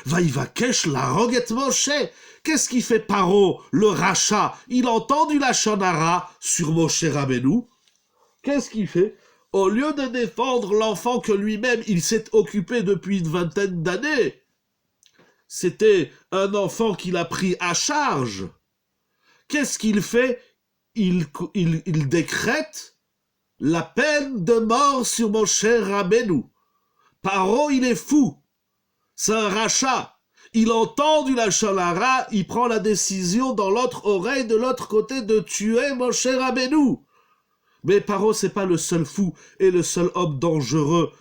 Vaïvakesh la roget Moshe. Qu'est-ce qu'il fait Paro, le rachat? Il entend du lachon hara sur Moshe Rabbeinu. Qu'est-ce qu'il fait? Au lieu de défendre l'enfant que lui-même il s'est occupé depuis une vingtaine d'années, c'était un enfant qu'il a pris à charge. Qu'est-ce qu'il fait? Il décrète la peine de mort sur Moshe Rabbeinu. Paro, il est fou. C'est un rachat. Il entend du lachon hara, il prend la décision dans l'autre oreille, de l'autre côté, de tuer Moshe Rabbeinu. Mais Paro, c'est pas le seul fou et le seul homme dangereux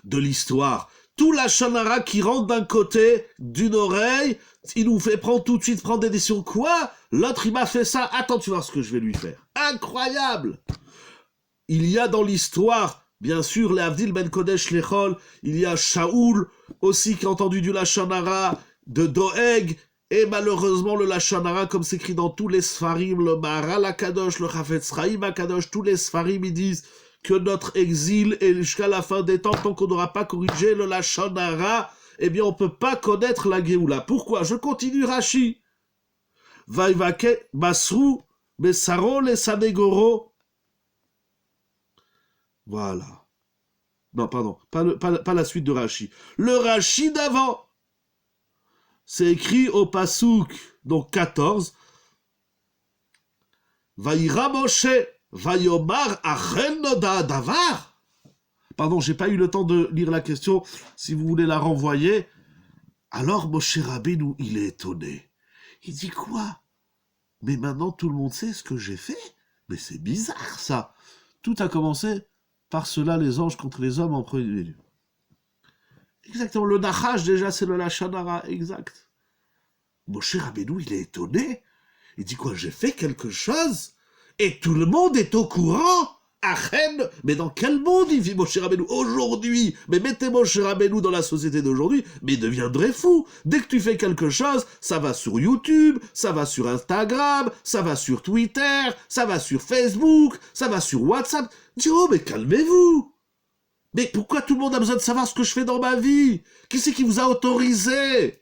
de l'histoire. Tout lachon hara qui rentre d'un côté, d'une oreille, il nous fait prendre tout de suite, prendre des décisions. Quoi? L'autre, il m'a fait ça. Attends, tu vois ce que je vais lui faire. Incroyable! Il y a dans l'histoire, bien sûr, les Avdil ben Kodesh Lechol, il y a Shaoul aussi qui a entendu du lachon hara, de Doeg, et malheureusement le lachon hara, comme c'est écrit dans tous les Sfarim, le Maharal HaKadosh, le Chafetz Chaim HaKadosh, tous les Sfarim, ils disent que notre exil est jusqu'à la fin des temps, tant qu'on n'aura pas corrigé le lachon hara, eh bien on ne peut pas connaître la Géoula. Pourquoi? Je continue Rashi. Vaivake Basrou, Bessaro, les Sanegoro. Voilà. Non, pardon, pas la suite de Rashi. Le Rashi d'avant. C'est écrit au Pasouk, donc 14. Vaïra Moshe, Vaïomar, Achen Noda Davar. Pardon, j'ai pas eu le temps de lire la question. Si vous voulez la renvoyer. Alors Moshe Rabbeinu, il est étonné. Il dit quoi? Mais maintenant tout le monde sait ce que j'ai fait. Mais c'est bizarre ça. Tout a commencé par cela les anges contre les hommes en premier lieu. Exactement, le Nachash déjà c'est le Lachanara, exact. Moshe Rabbeinu, il est étonné. Il dit quoi? J'ai fait quelque chose et tout le monde est au courant. Achen, mais dans quel monde il vit Moshe Rabbeinu aujourd'hui? Mais mettez Moshe Rabbeinu dans la société d'aujourd'hui, mais il deviendrait fou. Dès que tu fais quelque chose, ça va sur YouTube, ça va sur Instagram, ça va sur Twitter, ça va sur Facebook, ça va sur WhatsApp. Dis, oh, mais calmez-vous. Mais pourquoi tout le monde a besoin de savoir ce que je fais dans ma vie? Qui c'est qui vous a autorisé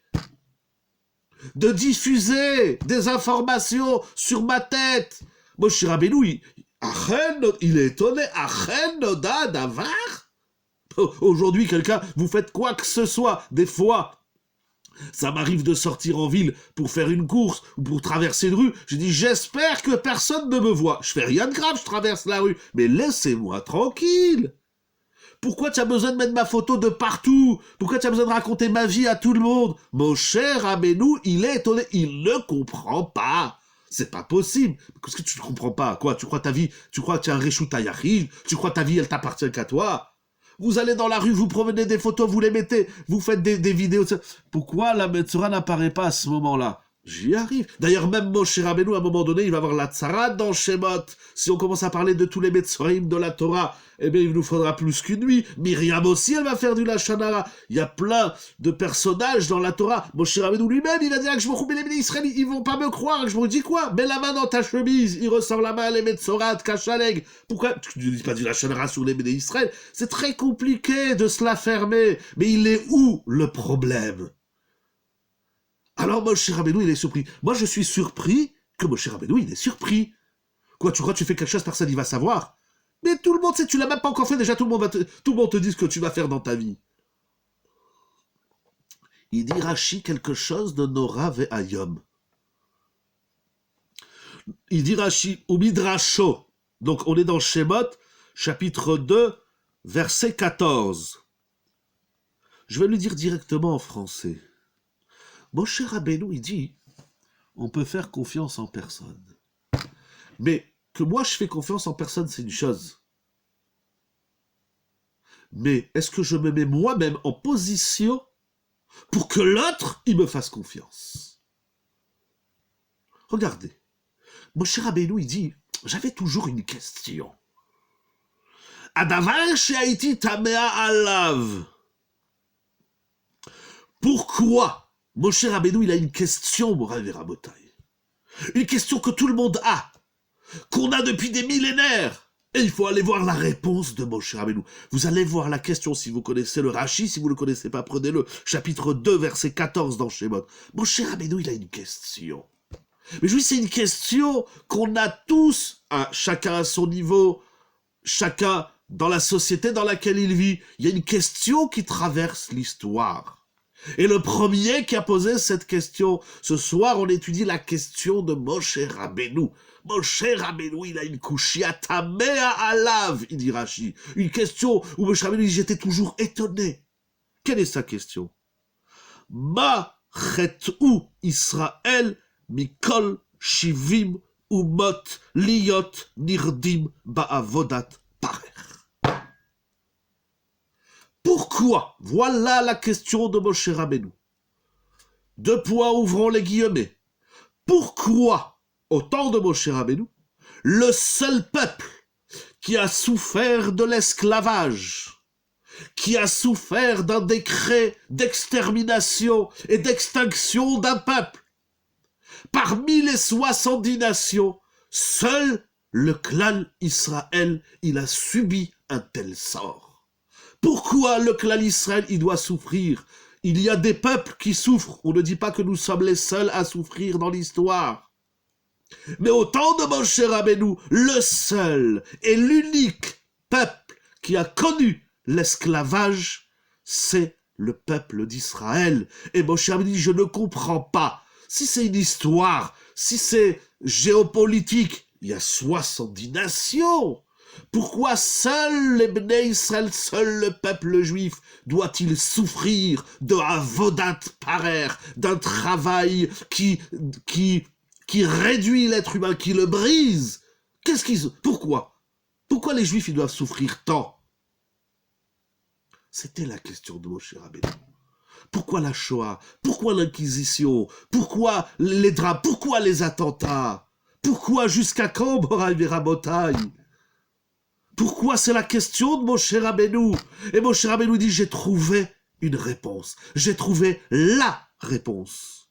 de diffuser des informations sur ma tête? Moshe Rabbeinu, il est étonné. Achen Noda Davar. Aujourd'hui, quelqu'un, vous faites quoi que ce soit. Des fois, ça m'arrive de sortir en ville pour faire une course ou pour traverser une rue. Je dis, j'espère que personne ne me voit. Je fais rien de grave, je traverse la rue. Mais laissez-moi tranquille. Pourquoi tu as besoin de mettre ma photo de partout? Pourquoi tu as besoin de raconter ma vie à tout le monde? Mon cher Rabbeinu, il est étonné. Il ne comprend pas. C'est pas possible. Qu'est-ce que tu ne comprends pas? Quoi? Tu crois ta vie? Tu crois que tu es un Réchut Hayachid? Tu crois ta vie, elle t'appartient qu'à toi? Vous allez dans la rue, vous promenez des photos, vous les mettez, vous faites des vidéos. Pourquoi la Metzora n'apparaît pas à ce moment-là? J'y arrive. D'ailleurs, même Moshe Rabbeinu, à un moment donné, il va avoir la tzara dans Shemot. Si on commence à parler de tous les Metzorim de la Torah, eh bien, il nous faudra plus qu'une nuit. Myriam aussi, elle va faire du Lashon Hara. Il y a plein de personnages dans la Torah. Moshe Rabbeinu lui-même, il va dire que je me coupe les Béné Israël, ils vont pas me croire. Je me dis quoi? Mets la main dans ta chemise. Il ressort la main, les Metzorat, Kachaleg. Pourquoi tu ne dis pas du Lashon Hara sur les Béné Israël? C'est très compliqué de se la fermer. Mais il est où le problème? Alors Moshe Rabbeinu, il est surpris. Moi, je suis surpris que Moshe Rabbeinu, il est surpris. Quoi, tu crois que tu fais quelque chose, personne n'y va savoir? Mais tout le monde sait, tu l'as même pas encore fait, déjà tout le monde te dit ce que tu vas faire dans ta vie. Il dit Rashi quelque chose de Nora ve'ayom. Il dit Rashi, ou Midrasho. Donc on est dans Shemot, chapitre 2, verset 14. Je vais le dire directement en français. Moshe Rabbeinu, il dit, on peut faire confiance en personne. Mais que moi je fais confiance en personne, c'est une chose. Mais est-ce que je me mets moi-même en position pour que l'autre, il me fasse confiance? Regardez. Moshe Rabbeinu, il dit, j'avais toujours une question. Adavar she'aiti tamea alav. Pourquoi Moshe Rabbeinu, il a une question, Morav et Rabotai. Une question que tout le monde a, qu'on a depuis des millénaires. Et il faut aller voir la réponse de Moshe Rabbeinu. Vous allez voir la question si vous connaissez le Rashi, si vous ne le connaissez pas, prenez-le. Chapitre 2, verset 14 dans Shemot. Moshe Rabbeinu, il a une question. Mais je dis, c'est une question qu'on a tous, chacun à son niveau, chacun dans la société dans laquelle il vit. Il y a une question qui traverse l'histoire. Et le premier qui a posé cette question, ce soir, on étudie la question de Moshe Rabbeinu. Moshe Rabbeinu, il a une kushia tamea alav, il dit Rashi. Une question où Moshe Rabbeinu dit, j'étais toujours étonné. Quelle est sa question? Ma chet'u Israël mikol shivim umot liot nirdim ba'avodat parer. Pourquoi? Voilà la question de Moshe Rabbeinu. Deux points, ouvrons les guillemets. Pourquoi, au temps de Moshe Rabbeinu, le seul peuple qui a souffert de l'esclavage, qui a souffert d'un décret d'extermination et d'extinction d'un peuple, parmi les 70 nations, seul le clan Israël, il a subi un tel sort? Pourquoi le clan Israël, il doit souffrir? Il y a des peuples qui souffrent. On ne dit pas que nous sommes les seuls à souffrir dans l'histoire. Mais au temps de Moshe Rabbeinu, le seul et l'unique peuple qui a connu l'esclavage, c'est le peuple d'Israël. Et Moshe Rabbeinu dit, je ne comprends pas. Si c'est une histoire, si c'est géopolitique, il y a 70 nations. Pourquoi seul les Bnei Israël, seul le peuple juif, doit-il souffrir de avodat parer, d'un travail qui réduit l'être humain, qui le brise? Pourquoi? Pourquoi les juifs ils doivent souffrir tant? C'était la question de Moshe Rabbeinu. Pourquoi la Shoah? Pourquoi l'Inquisition? Pourquoi les draps? Pourquoi les attentats? Pourquoi jusqu'à quand, Moraï Verabotaï? Pourquoi? C'est la question de Moshe Rabbeinu. Et Moshe Rabbeinu dit, j'ai trouvé une réponse. J'ai trouvé la réponse.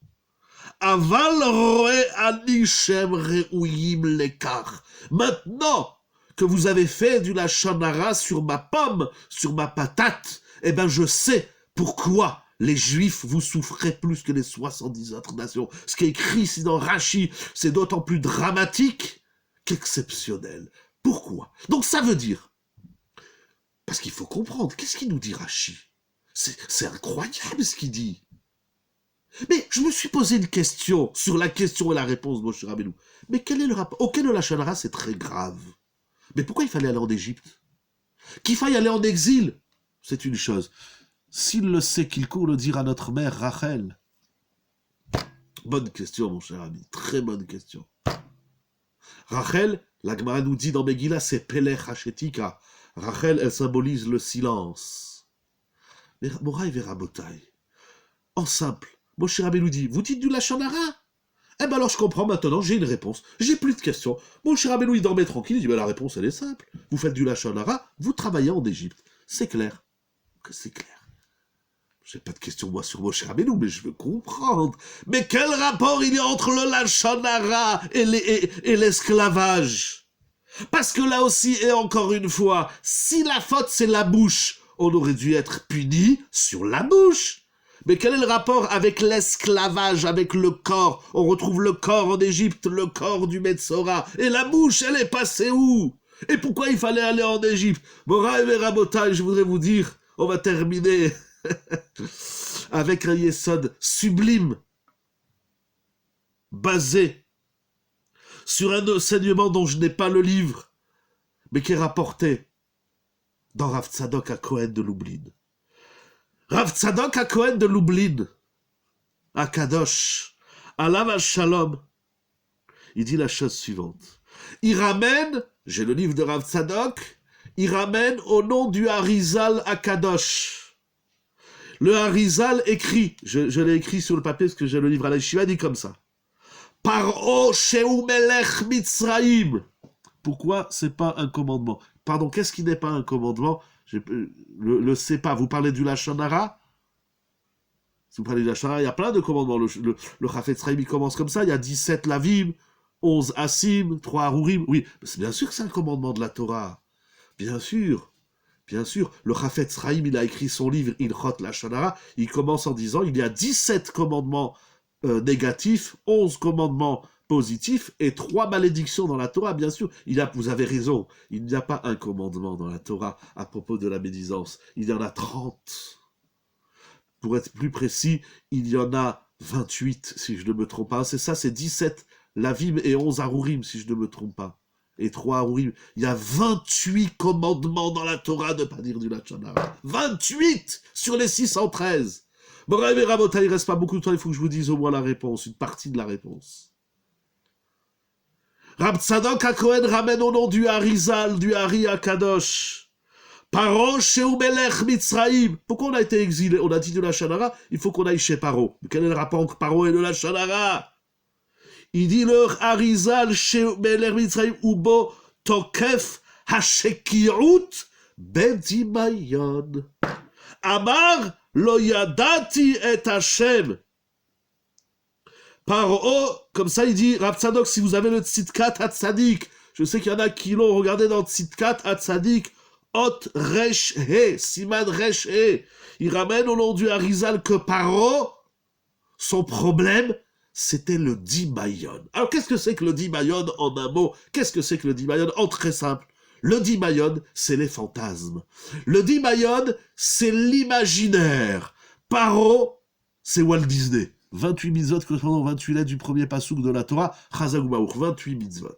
Aval roe ani shem re'uyim lekar. Maintenant que vous avez fait du lachon hara sur ma pomme, sur ma patate, eh ben je sais pourquoi les Juifs, vous souffrez plus que les 70 autres nations. Ce qui est écrit ici dans Rashi, c'est d'autant plus dramatique qu'exceptionnel. Pourquoi? Donc ça veut dire, parce qu'il faut comprendre, qu'est-ce qu'il nous dit Rashi? C'est incroyable ce qu'il dit. Mais je me suis posé une question sur la question et la réponse de Moshe Rabbeinu. Mais quel est le rapport? Ok, le lachon hara, c'est très grave. Mais pourquoi il fallait aller en Égypte? Qu'il faille aller en exil, c'est une chose. S'il le sait, qu'il court le dire à notre mère Rachel. Bonne question, mon cher ami. Très bonne question. Rachel, la Gemara nous dit dans Megillah, c'est Pelech Hachetika. Rachel, elle symbolise le silence. Mais Moraï Verabotaï, en simple, Moshe Rabbeinu dit, vous dites du lachon hara? Eh ben alors je comprends maintenant, j'ai une réponse. J'ai plus de questions. Moshe Rabbeinu, il dormait tranquille, il dit, ben la réponse, elle est simple. Vous faites du lachon hara, vous travaillez en Égypte. C'est clair. Que c'est clair. J'ai pas de questions, moi, sur Moshe Rabbeinu, mais je veux comprendre. Mais quel rapport il y a entre le lachon hara et l'esclavage? Parce que là aussi, et encore une fois, si la faute c'est la bouche, on aurait dû être puni sur la bouche. Mais quel est le rapport avec l'esclavage, avec le corps? On retrouve le corps en Égypte, le corps du Metzora. Et la bouche, elle est passée où? Et pourquoi il fallait aller en Égypte? Moraï Verabotaï, je voudrais vous dire, on va terminer avec un yesod sublime, basé sur un enseignement dont je n'ai pas le livre, mais qui est rapporté dans Rav Tzadok HaKohen de Lublin. Rav Tzadok HaKohen de Lublin, à Kadosh, Alav Shalom, il dit la chose suivante. Il ramène, j'ai le livre de Rav Tzadok, il ramène au nom du Harizal à Kadosh. Le Harizal écrit, je l'ai écrit sur le papier parce que j'ai le livre à la Yeshiva, dit comme ça. Paro Sheu Melech Mitzraïm. Pourquoi c'est pas un commandement? Pardon, qu'est-ce qui n'est pas un commandement? Le sais pas. Vous parlez du lachon hara? Si vous parlez du lachon hara, il y a plein de commandements. Le Chafetz Chaim, il commence comme ça. Il y a 17 lavim, 11 asim, 3 harurim. Oui, c'est bien sûr que c'est un commandement de la Torah. Bien sûr. Bien sûr. Le Chafetz Chaim, il a écrit son livre Ilchot lachon hara. Il commence en disant il y a 17 commandements négatifs, 11 commandements positif et 3 malédictions dans la Torah, bien sûr. Vous avez raison, il n'y a pas un commandement dans la Torah à propos de la médisance. Il y en a 30. Pour être plus précis, il y en a 28, si je ne me trompe pas. C'est ça, c'est 17 lavim et 11 harurim, si je ne me trompe pas. Et 3 harurim. Il y a 28 commandements dans la Torah de ne pas dire du lachon hara. 28 sur les 613. Bon, Rabota, il ne reste pas beaucoup de temps, il faut que je vous dise au moins la réponse, une partie de la réponse. Rav Tzadok HaKohen ramène au nom du Harizal, du Hari HaKadosh. Paro Sheu Melech Mitzraïm. Pourquoi on a été exilé? On a dit de lachon hara, il faut qu'on aille chez Paro. Mais quel est le rapport entre Paro et le lachon hara? Il dit le Harizal Sheu Melech Mitzraïm Ubo Tokef Hashekirut Bedimayon. Amar Lo Yadati et Hashem. Paro, comme ça il dit, Rav Tzadok, si vous avez le Tzidkat Hatzadik, je sais qu'il y en a qui l'ont regardé dans le Tzidkat Hatzadik, Hot Resh He, Siman Resh He. Il ramène au nom du Harizal que Paro, son problème, c'était le Dimayon. Alors qu'est-ce que c'est que le Dimayon en un mot? Qu'est-ce que c'est que le Dimayon en très simple? Le Dimayon, c'est les fantasmes. Le Dimayon, c'est l'imaginaire. Paro, c'est Walt Disney. 28 mitzvot correspondant aux 28 lettres du premier passouk de la Torah, Chazak U'Baruch, 28 mitzvot.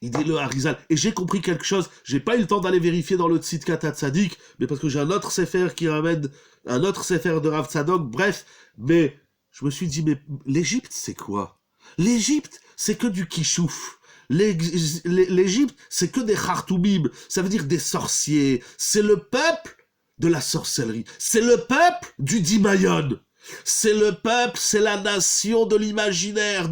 Il dit le Harizal. Et j'ai compris quelque chose, j'ai pas eu le temps d'aller vérifier dans le Tzidkat HaTzadik, mais parce que j'ai un autre sefer qui ramène, un autre sefer de Rav Tzadok, bref, mais je me suis dit, mais l'Égypte, c'est quoi? L'Égypte, c'est que du kishouf. L'Égypte, c'est que des khartoumim, ça veut dire des sorciers, c'est le peuple de la sorcellerie. C'est le peuple du Dimayon. C'est le peuple, c'est la nation de l'imaginaire,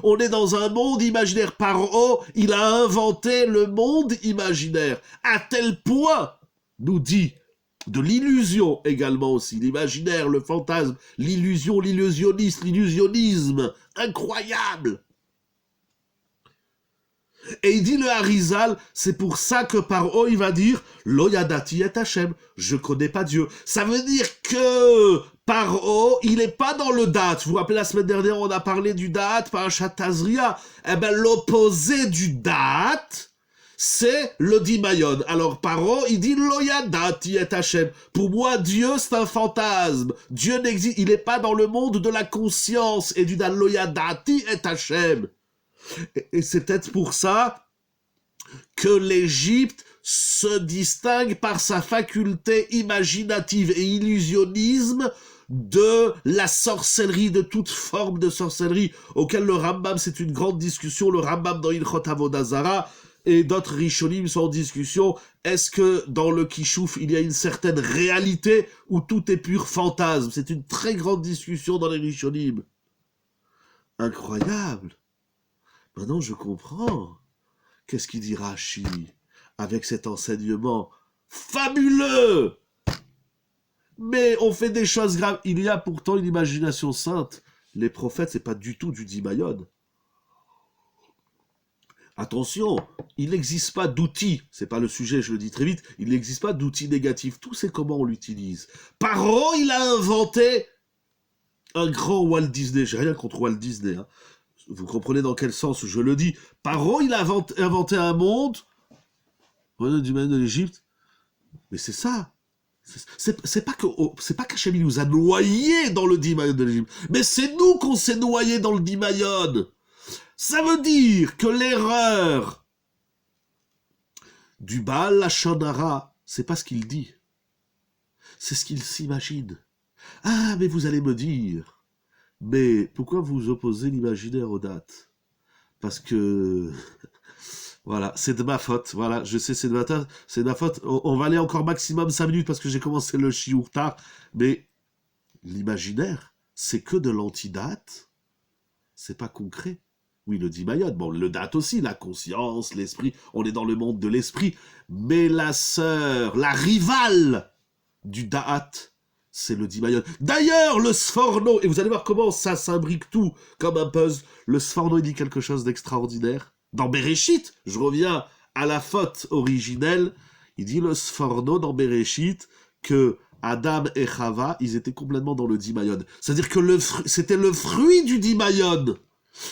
On est dans un monde imaginaire. Paro, il a inventé le monde imaginaire. À tel point, nous dit, de l'illusion également aussi. L'imaginaire, le fantasme, l'illusion, l'illusionnisme. Incroyable. Et il dit le Harizal, c'est pour ça que Paro, il va dire Lo yadati et Hashem, je connais pas Dieu. Ça veut dire que Paro, il est pas dans le date. Vous vous rappelez, la semaine dernière, on a parlé du date, Parashat Tazria. Eh ben, l'opposé du date, c'est le Dimayon. Alors Paro, il dit Lo yadati et Hashem. Pour moi, Dieu, c'est un fantasme. Dieu n'existe, il est pas dans le monde de la conscience et du Lo yadati et Hashem. Et c'est peut-être pour ça que l'Égypte se distingue par sa faculté imaginative et illusionnisme de la sorcellerie, de toute forme de sorcellerie, auquel le Rambam, c'est une grande discussion, le Rambam dans Ilchot Avodah Zara, et d'autres Rishonim sont en discussion, est-ce que dans le Kishouf, il y a une certaine réalité ou tout est pur fantasme? C'est une très grande discussion dans les Rishonim. Incroyable. Maintenant, je comprends. Qu'est-ce qu'il dit Rashi avec cet enseignement fabuleux? Mais on fait des choses graves. Il y a pourtant une imagination sainte. Les prophètes, c'est pas du tout du Dimayon. Attention, il n'existe pas d'outils. C'est pas le sujet, je le dis très vite. Il n'existe pas d'outils négatifs. Tout c'est comment on l'utilise. Paro, il a inventé un grand Walt Disney. J'ai rien contre Walt Disney, hein. Vous comprenez dans quel sens je le dis. Paro, il a inventé un monde du monde de l'Égypte. Mais c'est ça. C'est pas qu'Hachem nous a noyés dans le Dimayon de l'Égypte. Mais c'est nous qu'on s'est noyés dans le Dimayon. Ça veut dire que l'erreur du Baal Lachon Hara, c'est pas ce qu'il dit. C'est ce qu'il s'imagine. Ah, mais vous allez me dire... Mais pourquoi vous opposez l'imaginaire aux dates? Parce que... Voilà, c'est de ma faute. Voilà, je sais, c'est de ma faute. On va aller encore maximum 5 minutes parce que j'ai commencé le chiour tard. Mais l'imaginaire, c'est que de l'antidate. C'est pas concret. Oui, le Dimayon, bon, le date aussi, la conscience, l'esprit. On est dans le monde de l'esprit. Mais la sœur, la rivale du date, c'est le Dimayon. D'ailleurs, le Sforno, et vous allez voir comment ça s'imbrique tout comme un puzzle. Le Sforno, il dit quelque chose d'extraordinaire. Dans Bereshit, je reviens à la faute originelle, il dit le Sforno dans Bereshit que Adam et Chava, ils étaient complètement dans le Dimayon. C'est-à-dire que c'était le fruit du Dimayon.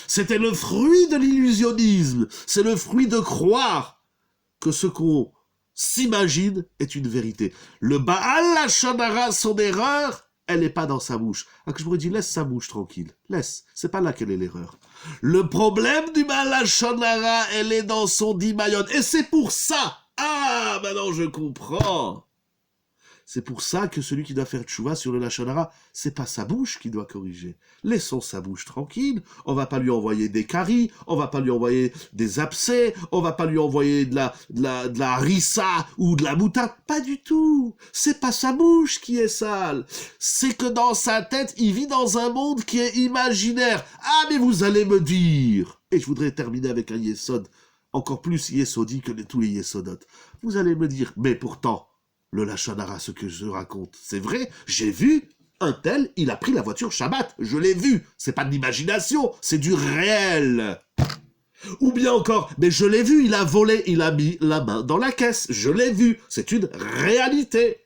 C'était le fruit de l'illusionnisme. C'est le fruit de croire que ce qu'on s'imagine est une vérité. Le Baal Lachon Hara, son erreur, elle n'est pas dans sa bouche. Alors que je pourrais dire, laisse sa bouche tranquille. Laisse. C'est pas là qu'elle est l'erreur. Le problème du Baal Lachon Hara, elle est dans son Dimayon. Et c'est pour ça. Ah, maintenant je comprends. C'est pour ça que celui qui doit faire tchouva sur le Lachon Hara, c'est pas sa bouche qui doit corriger. Laissons sa bouche tranquille. On va pas lui envoyer des caries, on va pas lui envoyer des abcès, on va pas lui envoyer de la harissa ou de la moutarde. Pas du tout. C'est pas sa bouche qui est sale. C'est que dans sa tête, il vit dans un monde qui est imaginaire. Ah, mais vous allez me dire. Et je voudrais terminer avec un yesod, encore plus yesodi que tous les yesodotes. Vous allez me dire, mais pourtant, le Lachon Hara, ce que je raconte, c'est vrai, j'ai vu un tel, il a pris la voiture Shabbat, je l'ai vu, c'est pas de l'imagination, c'est du réel. Ou bien encore, mais je l'ai vu, il a volé, il a mis la main dans la caisse. Je l'ai vu, c'est une réalité.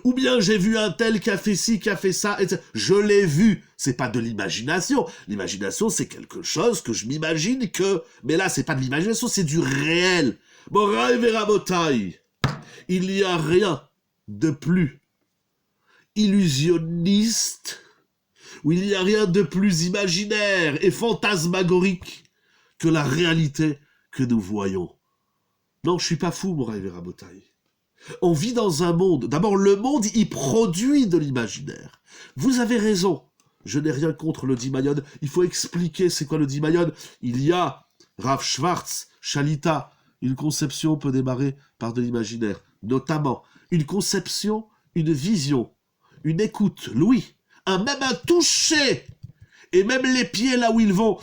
Ou bien j'ai vu un tel qui a fait ci, qui a fait ça, etc. Je l'ai vu. C'est pas de l'imagination. L'imagination, c'est quelque chose que je m'imagine que... Mais là, c'est pas de l'imagination, c'est du réel. Moraï Verabotaï. Il n'y a rien de plus illusionniste, où il n'y a rien de plus imaginaire et fantasmagorique que la réalité que nous voyons. Non, je suis pas fou, Moraï Verabotaï. On vit dans un monde... D'abord, le monde, il produit de l'imaginaire. Vous avez raison. Je n'ai rien contre le Dimayon. Il faut expliquer c'est quoi le Dimayon. Il y a Rav Schwartz, Shalita. Une conception peut démarrer par de l'imaginaire. Notamment, une conception, une vision, une écoute, l'ouïe, même un toucher. Et même les pieds là où ils vont.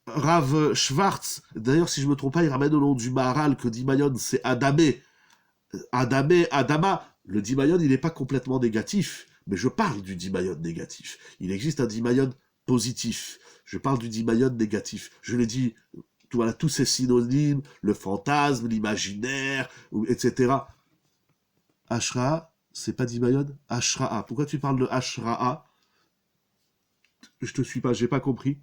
Rav Schwartz, d'ailleurs, si je ne me trompe pas, il ramène au nom du Maharal que Dimayon, c'est Adamé. Adamé, Adama, le Dimayon, il n'est pas complètement négatif, mais je parle du Dimayon négatif. Il existe un Dimayon positif. Je parle du Dimayon négatif. Je l'ai dit, voilà, tous ces synonymes, le fantasme, l'imaginaire, etc. Ashra'a, c'est pas Dimayon? Ashra'a. Pourquoi tu parles de Ashra'a? Je te suis pas, j'ai pas compris.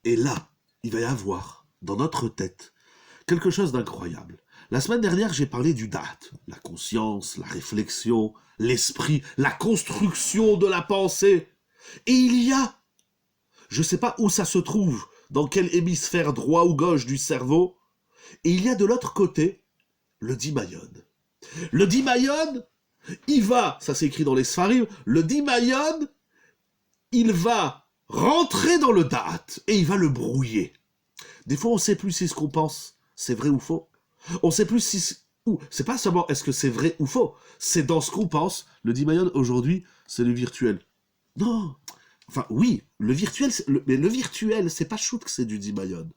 Et là, il va y avoir, dans notre tête, quelque chose d'incroyable. La semaine dernière, j'ai parlé du Da'at, la conscience, la réflexion, l'esprit, la construction de la pensée. Et il y a, je ne sais pas où ça se trouve, dans quel hémisphère droit ou gauche du cerveau, et il y a de l'autre côté le Dimayon. Le Dimayon, il va, ça c'est écrit dans les Sfarim, le Dimayon, il va rentrer dans le Da'at, et il va le brouiller. Des fois, on ne sait plus si ce qu'on pense, c'est vrai ou faux. On ne sait plus si... C'est pas seulement est-ce que c'est vrai ou faux, c'est dans ce qu'on pense. Le Dimayon, aujourd'hui, c'est le virtuel. Non. Enfin, oui, le virtuel, mais le virtuel, c'est pas shoot que c'est du Dimayon.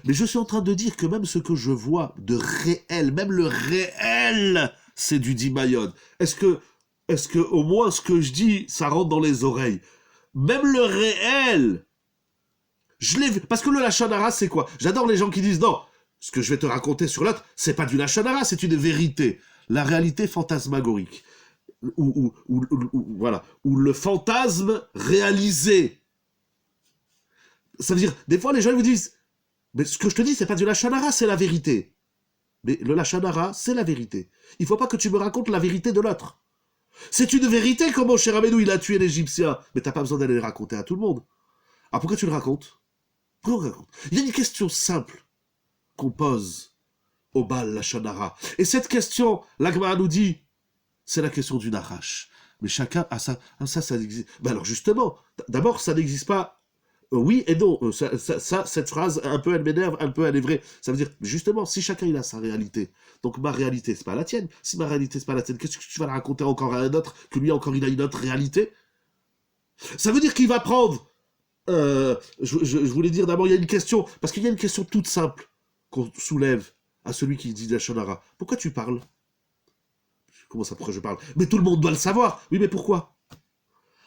Mais je suis en train de dire que même ce que je vois de réel, même le réel, c'est du Dimayon. Est-ce que au moins ce que je dis, ça rentre dans les oreilles? Même le réel, je l'ai vu. Parce que le Lachon Hara, c'est quoi? J'adore les gens qui disent non. Ce que je vais te raconter sur l'autre, c'est pas du Lachon Hara, c'est une vérité. La réalité fantasmagorique. Voilà. Ou le fantasme réalisé. Ça veut dire, des fois, les gens vous disent, mais ce que je te dis, c'est pas du Lachon Hara, c'est la vérité. Mais le Lachon Hara, c'est la vérité. Il faut pas que tu me racontes la vérité de l'autre. C'est une vérité comment Cher Rabbeinu, il a tué l'Égyptien. Mais t'as pas besoin d'aller le raconter à tout le monde. Ah, pourquoi tu le racontes? Pourquoi on raconte? Il y a une question simple qu'on pose au Baal Lachon Hara. Et cette question, la Gemara nous dit, c'est la question du Nachash. Mais chacun a ça. Ça existe. Ben alors justement, d'abord, ça n'existe pas. Oui et non. Cette phrase, un peu elle m'énerve, un peu elle est vraie. Ça veut dire, justement, si chacun il a sa réalité, donc ma réalité, c'est pas la tienne. Si ma réalité, c'est pas la tienne, qu'est-ce que tu vas la raconter encore à un autre, que lui encore il a une autre réalité? Ça veut dire qu'il va prendre. Je voulais dire d'abord, il y a une question, parce qu'il y a une question toute simple qu'on soulève à celui qui dit Lachon Hara. Pourquoi tu parles? Comment ça, pourquoi je parle? Mais tout le monde doit le savoir. Oui, mais pourquoi?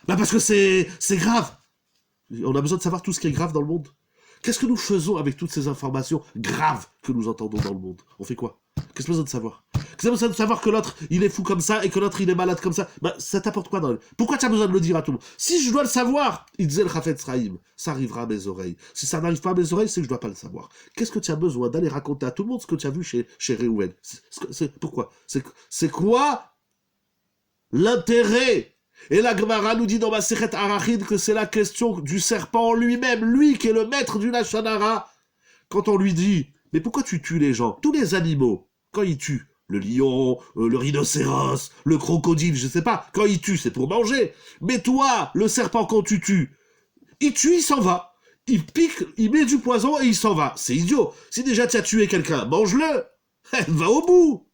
Bah parce que c'est grave. On a besoin de savoir tout ce qui est grave dans le monde. Qu'est-ce que nous faisons avec toutes ces informations graves que nous entendons dans le monde? On fait quoi? Qu'est-ce que besoin de savoir? Qu'est-ce que besoin de savoir que l'autre, il est fou comme ça et que l'autre, il est malade comme ça? Bah, ça t'apporte quoi dans le... Pourquoi tu as besoin de le dire à tout le monde? Si je dois le savoir, il disait le Chafetz Chaim, ça arrivera à mes oreilles. Si ça n'arrive pas à mes oreilles, c'est que je dois pas le savoir. Qu'est-ce que tu as besoin d'aller raconter à tout le monde ce que tu as vu chez Réhouven? Pourquoi? C'est quoi l'intérêt? Et la Gemara nous dit dans Masechet Arachid que c'est la question du serpent lui-même, lui qui est le maître du Lachon Hara. Quand on lui dit, mais pourquoi tu tues les gens? Tous les animaux, quand ils tuent, le lion, le rhinocéros, le crocodile, je sais pas, quand ils tuent, c'est pour manger. Mais toi, le serpent, quand tu tues, il tue, il s'en va. Il pique, il met du poison et il s'en va. C'est idiot. Si déjà tu as tué quelqu'un, mange-le. Va au bout.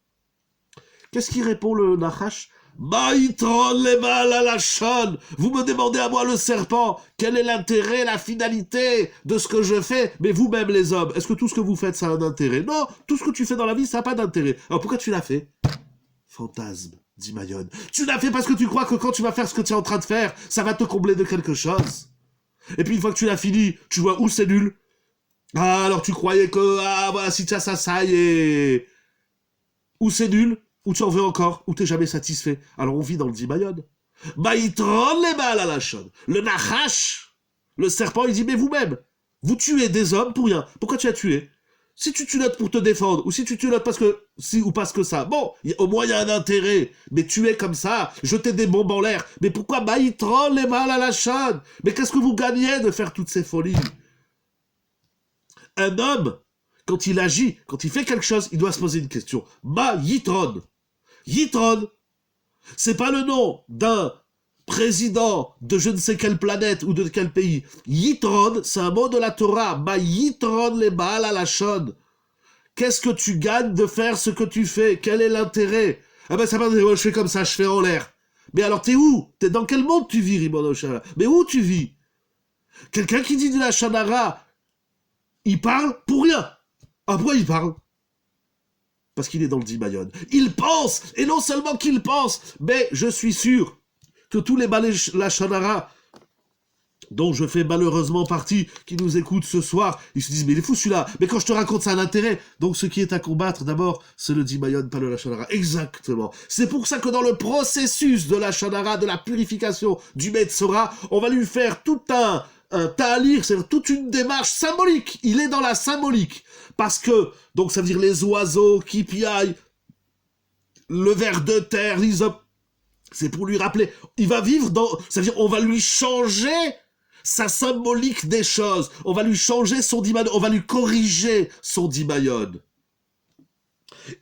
Qu'est-ce qui répond le Nachash? Maïtron les mal à la chonne. Vous me demandez à moi le serpent, quel est l'intérêt, la finalité de ce que je fais? Mais vous-même les hommes, est-ce que tout ce que vous faites ça a un intérêt? Non, tout ce que tu fais dans la vie ça n'a pas d'intérêt. Alors pourquoi tu l'as fait? Fantasme, dit Mayonne. Tu l'as fait parce que tu crois que quand tu vas faire ce que tu es en train de faire, ça va te combler de quelque chose. Et puis une fois que tu l'as fini, tu vois où c'est nul. Ah, alors tu croyais que, ah, voilà, si tu as ça y est. Ou c'est nul, ou tu en veux encore, ou t'es jamais satisfait. Alors on vit dans le Dimayon. Maïtron les balles à la chaude. Le Nachash, le serpent, il dit, mais vous-même, vous tuez des hommes pour rien. Pourquoi tu as tué? Si tu tues l'autre pour te défendre, ou si tu tues l'autre parce que si ou parce que ça, bon, au moins il y a un intérêt. Mais tuer comme ça, jeter des bombes en l'air, mais pourquoi Maïtron les balles à la chaude? Mais qu'est-ce que vous gagnez de faire toutes ces folies? Un homme, quand il agit, quand il fait quelque chose, il doit se poser une question. Yitron. Yitron, c'est pas le nom d'un président de je ne sais quelle planète ou de quel pays. Yitron, c'est un mot de la Torah. Yitron les Baal à la chaude. Qu'est-ce que tu gagnes de faire ce que tu fais? Quel est l'intérêt? Ah ben ça va, je fais comme ça, je fais en l'air. Mais alors t'es où? T'es dans quel monde tu vis, Ribono Shala? Mais où tu vis? Quelqu'un qui dit de la Shanara, il parle pour rien. Ah, pourquoi il parle? Parce qu'il est dans le Dimayon. Il pense, et non seulement qu'il pense, mais je suis sûr que tous les Lachanara dont je fais malheureusement partie, qui nous écoutent ce soir, ils se disent, mais il est fou celui-là, mais quand je te raconte ça a l'intérêt. Donc ce qui est à combattre, d'abord, c'est le Dimayon, pas le Lachanara. Exactement. C'est pour ça que dans le processus de Lachanara, de la purification du Metzora, on va lui faire tout un ta'alir, c'est-à-dire toute une démarche symbolique. Il est dans la symbolique. Parce que, donc ça veut dire les oiseaux qui piaillent, le ver de terre, les hommes, c'est pour lui rappeler, il va vivre dans, ça veut dire on va lui changer sa symbolique des choses, on va lui changer son dimayon, on va lui corriger son dimayon.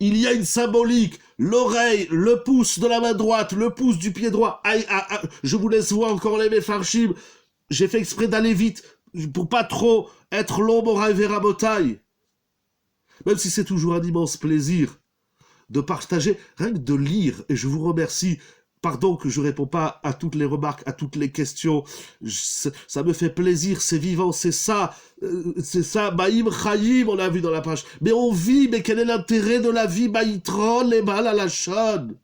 Il y a une symbolique, l'oreille, le pouce de la main droite, le pouce du pied droit. Je vous laisse voir encore les méfarchim. J'ai fait exprès d'aller vite pour pas trop être long, Moraï Verabotaï. Même si c'est toujours un immense plaisir de partager, rien que de lire, et je vous remercie. Pardon que je réponds pas à toutes les remarques, à toutes les questions. Ça me fait plaisir, c'est vivant, c'est ça. Baïm Chaïm, on l'a vu dans la page. Mais on vit, mais quel est l'intérêt de la vie? Baïtron, les balles à la chaude.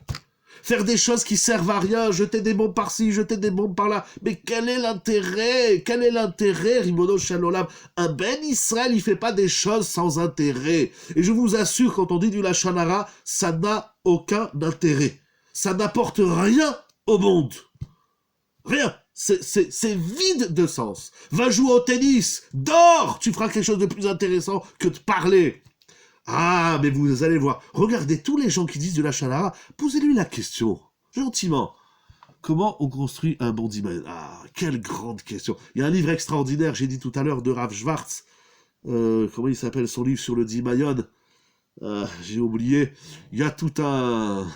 Faire des choses qui servent à rien, jeter des bombes par-ci, jeter des bombes par-là. Mais quel est l'intérêt? Quel est l'intérêt, Ribono Shalolam? Un Ben Israël, il fait pas des choses sans intérêt. Et je vous assure, quand on dit du Lachanara, ça n'a aucun intérêt. Ça n'apporte rien au monde. Rien. C'est vide de sens. Va jouer au tennis. Dors. Tu feras quelque chose de plus intéressant que de parler. Ah, mais vous allez voir. Regardez tous les gens qui disent de la Lachanara. Posez-lui la question. Gentiment. Comment on construit un bon dimayon? Ah, quelle grande question. Il y a un livre extraordinaire, j'ai dit tout à l'heure, de Rav Schwartz. Comment il s'appelle son livre sur le dimayon? J'ai oublié. Il y a tout un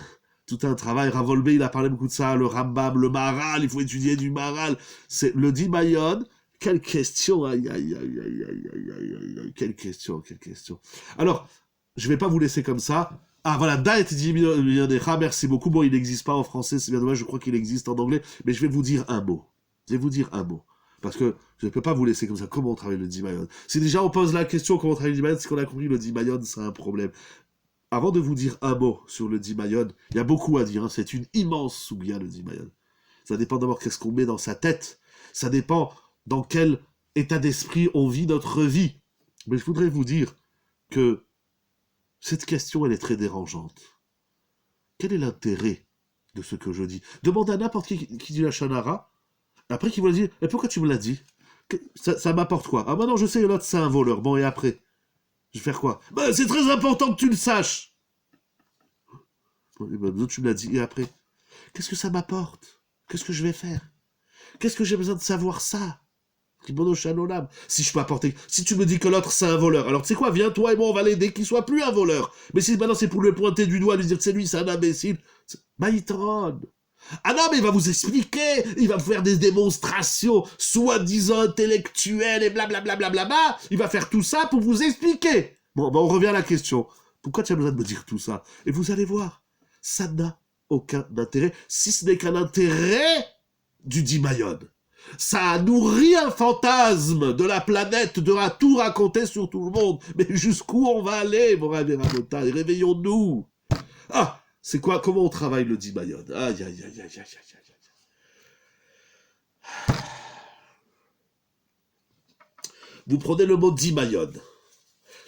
travail. Ravolbe, il a parlé beaucoup de ça. Le Rambam, le Maharal, il faut étudier du Maharal. C'est le Dimayon. Quelle question, aïe, aïe, aïe, aïe, aïe, aïe, aïe, aïe, quelle question, quelle question. Alors, je vais pas vous laisser comme ça. Ah, voilà, Daet Dimayonecha, merci beaucoup. Bon, il n'existe pas en français, c'est bien dommage, je crois qu'il existe en anglais, mais je vais vous dire un mot. Je vais vous dire un mot. Parce que je ne peux pas vous laisser comme ça. Comment on travaille le Dimayon? Si déjà on pose la question comment on travaille le Dimayon, c'est qu'on a compris le Dimayon, c'est un problème. Avant de vous dire un mot sur le Dimayon, il y a beaucoup à dire, hein. C'est une immense soubia, le Dimayon. Ça dépend d'abord qu'est-ce qu'on met dans sa tête. Ça dépend dans quel état d'esprit on vit notre vie. Mais je voudrais vous dire que cette question, elle est très dérangeante. Quel est l'intérêt de ce que je dis? Demande à n'importe qui dit la Shanara, après qui va dire, et pourquoi tu me l'as dit? Ça m'apporte quoi? Ah, maintenant je sais, l'autre c'est un voleur. Bon, et après? Je vais faire quoi? Ben, c'est très important que tu le saches. Ben, tu me l'as dit, et après? Qu'est-ce que ça m'apporte? Qu'est-ce que je vais faire? Qu'est-ce que j'ai besoin de savoir ça? Si je peux apporter... Si tu me dis que l'autre c'est un voleur, alors tu sais quoi? Viens toi et moi on va l'aider qu'il soit plus un voleur. Mais si maintenant c'est pour le pointer du doigt, lui dire que c'est lui, c'est un imbécile... Maïtron. Ah non, mais il va vous expliquer, il va faire des démonstrations soi-disant intellectuelles et blablabla, il va faire tout ça pour vous expliquer. Bon, ben on revient à la question. Pourquoi tu as besoin de me dire tout ça? Et vous allez voir, ça n'a aucun intérêt, si ce n'est qu'un intérêt du Dimayon. Ça a nourri un fantasme de la planète, de tout raconter sur tout le monde. Mais jusqu'où on va aller, mon Ravéramota? Réveillons-nous. Ah, c'est quoi? Comment on travaille le Dimayon? Aïe, aïe, aïe, aïe, aïe, aïe, aïe. Vous prenez le mot dimayon.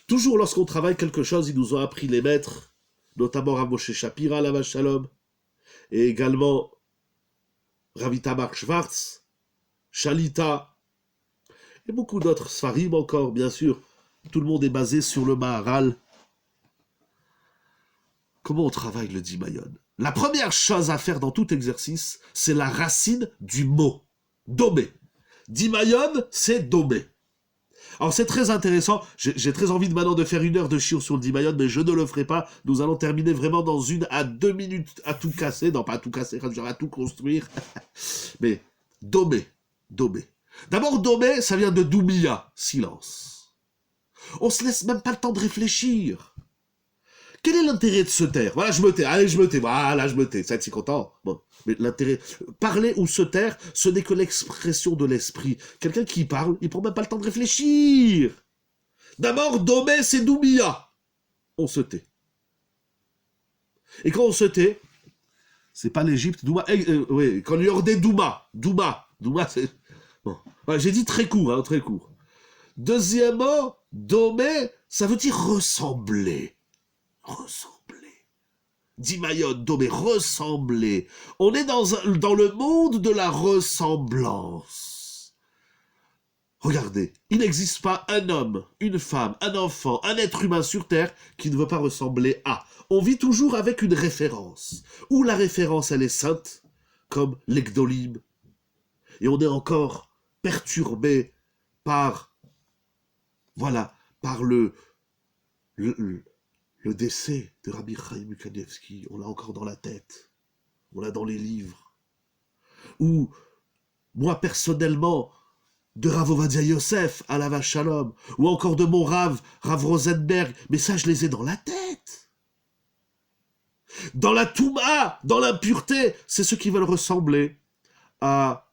Toujours lorsqu'on travaille quelque chose, ils nous ont appris les maîtres, notamment Rav Moshe Shapira, Alav Shalom, et également Rav Itamar Schwartz, Shalita, et beaucoup d'autres Sfarim encore, bien sûr. Tout le monde est basé sur le Maharal. Comment on travaille le dimayon? La première chose à faire dans tout exercice, c'est la racine du mot. Domé. Dimayon, c'est domé. Alors c'est très intéressant, j'ai très envie maintenant de faire 1 heure de shiur sur le dimayon, mais je ne le ferai pas. Nous allons terminer vraiment dans 1 à 2 minutes à tout casser, non pas à tout casser, genre à tout construire. Mais domé, domé. D'abord domé, ça vient de doumia, silence. On se laisse même pas le temps de réfléchir. Quel est l'intérêt de se taire? Voilà, je me tais, allez, je me tais, voilà, je me tais, ça va être si content. Bon, mais l'intérêt, parler ou se taire, ce n'est que l'expression de l'esprit. Quelqu'un qui parle, il prend même pas le temps de réfléchir. D'abord, domé, c'est doumia. On se tait. Et quand on se tait, c'est pas l'Égypte, Douma, oui, quand il y aura des Douma, c'est... Bon, ouais, j'ai dit très court, hein, très court. Deuxièmement, domé, ça veut dire ressembler. Ressembler. Dimayon, domé, ressembler. On est dans le monde de la ressemblance. Regardez, il n'existe pas un homme, une femme, un enfant, un être humain sur Terre qui ne veut pas ressembler à. On vit toujours avec une référence. Ou la référence, elle est sainte, comme l'Egdolim. Et on est encore perturbé par, voilà, par le décès de Rabbi Chaim Kanievski. On l'a encore dans la tête. On l'a dans les livres. Ou, moi personnellement, de Rav Ovadia Yosef, Alav Shalom, ou encore de mon Rav Rosenberg, mais ça, je les ai dans la tête. Dans la Touma, dans l'impureté, c'est ceux qui veulent ressembler à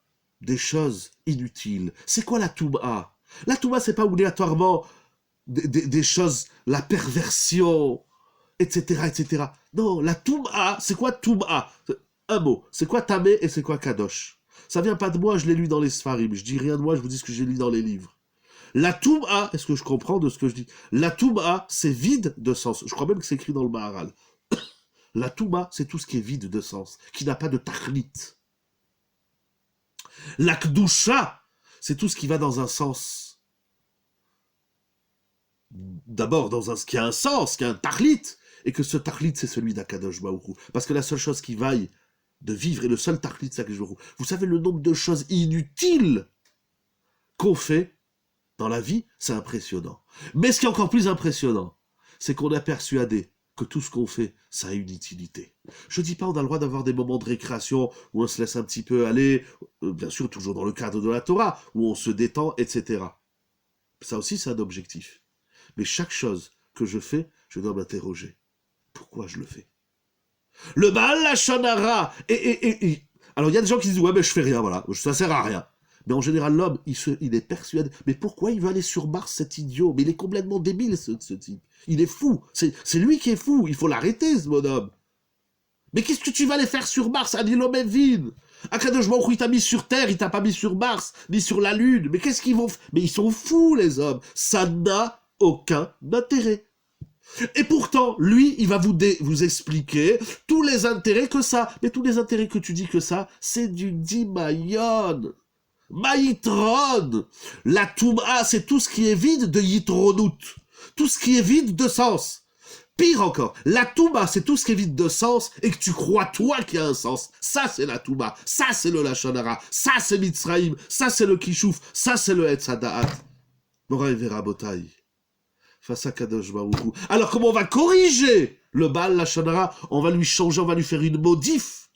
des choses inutiles. C'est quoi la Touma? La Touma, c'est pas obligatoirement des choses, la perversion, etc., etc. Non, la Touma, c'est quoi Touma? Un mot. C'est quoi Tamé et c'est quoi Kadosh? Ça vient pas de moi, je l'ai lu dans les Sfarim. Je dis rien de moi, je vous dis ce que j'ai lu dans les livres. La Touma, est-ce que je comprends de ce que je dis? La Touma, c'est vide de sens. Je crois même que c'est écrit dans le Maharal. La Touma, c'est tout ce qui est vide de sens, qui n'a pas de tachlit. La Kdusha, c'est tout ce qui va dans un sens. D'abord, dans ce qui a un sens, qui a un tachlit, et que ce tachlit, c'est celui d'Akadosh Baruch Hu. Parce que la seule chose qui vaille de vivre, et le seul tachlit, c'est Akadosh Baruch Hu. Vous savez le nombre de choses inutiles qu'on fait dans la vie, c'est impressionnant. Mais ce qui est encore plus impressionnant, c'est qu'on est persuadé que tout ce qu'on fait, ça a une utilité. Je dis pas on a le droit d'avoir des moments de récréation où on se laisse un petit peu aller, bien sûr toujours dans le cadre de la Torah, où on se détend, etc. Ça aussi c'est un objectif. Mais chaque chose que je fais, je dois m'interroger. Pourquoi je le fais? Le Baal Lachon Hara alors il y a des gens qui disent ouais mais je fais rien, voilà, ça sert à rien. Mais en général, l'homme, il est persuadé. Mais pourquoi il veut aller sur Mars, cet idiot? Mais il est complètement débile, ce type. Il est fou. C'est lui qui est fou. Il faut l'arrêter, ce bonhomme. Mais qu'est-ce que tu vas aller faire sur Mars? L'homme est vide. Akadosh Baruch Hu, il t'a mis sur Terre, il t'a pas mis sur Mars, ni sur la Lune. Mais qu'est-ce qu'ils vont faire? Mais ils sont fous, les hommes. Ça n'a aucun intérêt. Et pourtant, lui, il va vous expliquer tous les intérêts que ça. Mais tous les intérêts que tu dis que ça, c'est du dimayon. Maïtron, la Touma, c'est tout ce qui est vide de Yitronout, tout ce qui est vide de sens. Pire encore, la Touma, c'est tout ce qui est vide de sens et que tu crois toi qu'il y a un sens. Ça, c'est la Touma, ça, c'est le Lachon Hara, ça, c'est Mitzraïm, ça, c'est le Kishouf, ça, c'est le Etz Hadaat. Moraï Vera Botaï, face à Kadosh Baruch Hu. Alors, comment on va corriger le Baal Lachon Hara? On va lui changer, on va lui faire une modif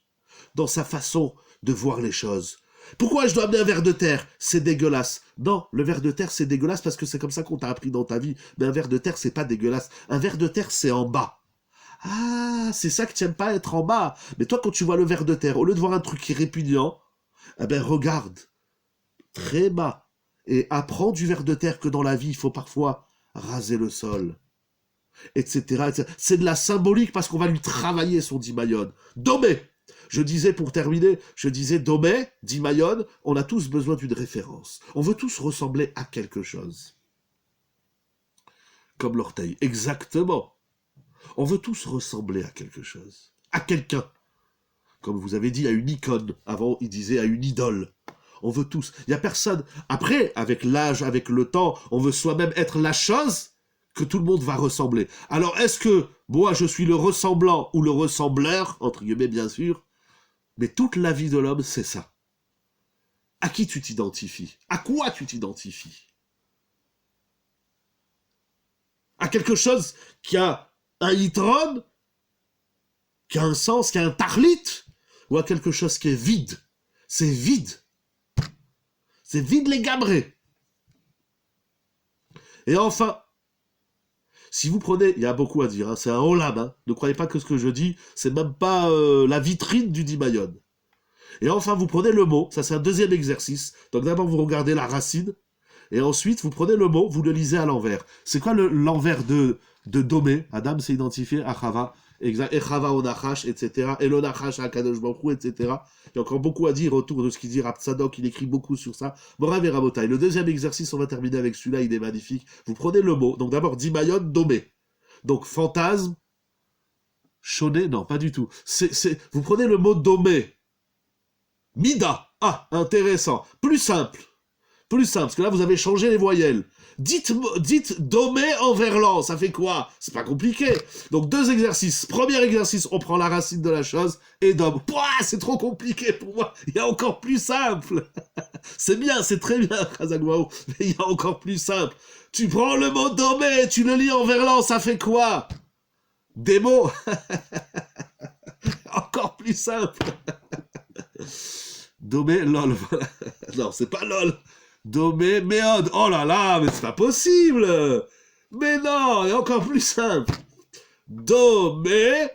dans sa façon de voir les choses. Pourquoi je dois amener un ver de terre? C'est dégueulasse. Non, le ver de terre, c'est dégueulasse parce que c'est comme ça qu'on t'a appris dans ta vie. Mais un ver de terre, c'est pas dégueulasse. Un ver de terre, c'est en bas. Ah, c'est ça que tu n'aimes pas être en bas. Mais toi, quand tu vois le ver de terre, au lieu de voir un truc qui est répugnant, eh ben, regarde très bas et apprends du ver de terre que dans la vie, il faut parfois raser le sol, etc., etc. C'est de la symbolique parce qu'on va lui travailler son dimayon. Domé. Je disais, pour terminer, Domé, dimayon, on a tous besoin d'une référence. On veut tous ressembler à quelque chose. comme l'orteil. Exactement. On veut tous ressembler à quelque chose, à quelqu'un. Comme vous avez dit, à une icône. Avant, il disait à une idole. On veut tous. Il n'y a personne. Après, avec l'âge, avec le temps, on veut soi-même être la chose que tout le monde va ressembler. Alors, est-ce que moi, je suis le ressemblant ou le ressembleur, entre guillemets, bien sûr, mais toute la vie de l'homme, c'est ça. À qui tu t'identifies? À quoi tu t'identifies? À quelque chose qui a un yitron, qui a un sens, qui a un tarlit, ou à quelque chose qui est vide? C'est vide. C'est vide les gabrés. Et enfin, si vous prenez, il y a beaucoup à dire, hein, c'est un olam, hein, ne croyez pas que ce que je dis, c'est même pas la vitrine du Dimayon. Et enfin, vous prenez le mot, ça c'est un deuxième exercice. Donc d'abord, vous regardez la racine, et ensuite, vous prenez le mot, vous le lisez à l'envers. C'est quoi l'envers de Domé? Adam s'est identifié à Chava, et Chava au Nachash, etc. Et le Nachash à Kadosh Baruch Hu, etc. Il y a encore beaucoup à dire autour de ce qu'il dit Rav Tzadok, il écrit beaucoup sur ça. Morav et Rabotai. Le deuxième exercice, on va terminer avec celui-là, il est magnifique. Vous prenez le mot, donc d'abord Dimayon, Domé. Donc fantasme, Shoné, non, pas du tout. Vous prenez le mot Domé. Mida, ah, intéressant. Plus simple, parce que là, vous avez changé les voyelles. Dites domé en verlan, ça fait quoi? C'est pas compliqué. Donc, deux exercices. Premier exercice, on prend la racine de la chose, et dom. Pouah, c'est trop compliqué pour moi. Il y a encore plus simple. C'est bien, c'est très bien, Khazagwaou, mais il y a encore plus simple. Tu prends le mot domé, tu le lis en verlan, ça fait quoi? Des mots. Encore plus simple. Domé, lol, voilà. Non, c'est pas lol. Domé, méode. Oh là là, mais c'est pas possible. Mais non, et encore plus simple. Domé.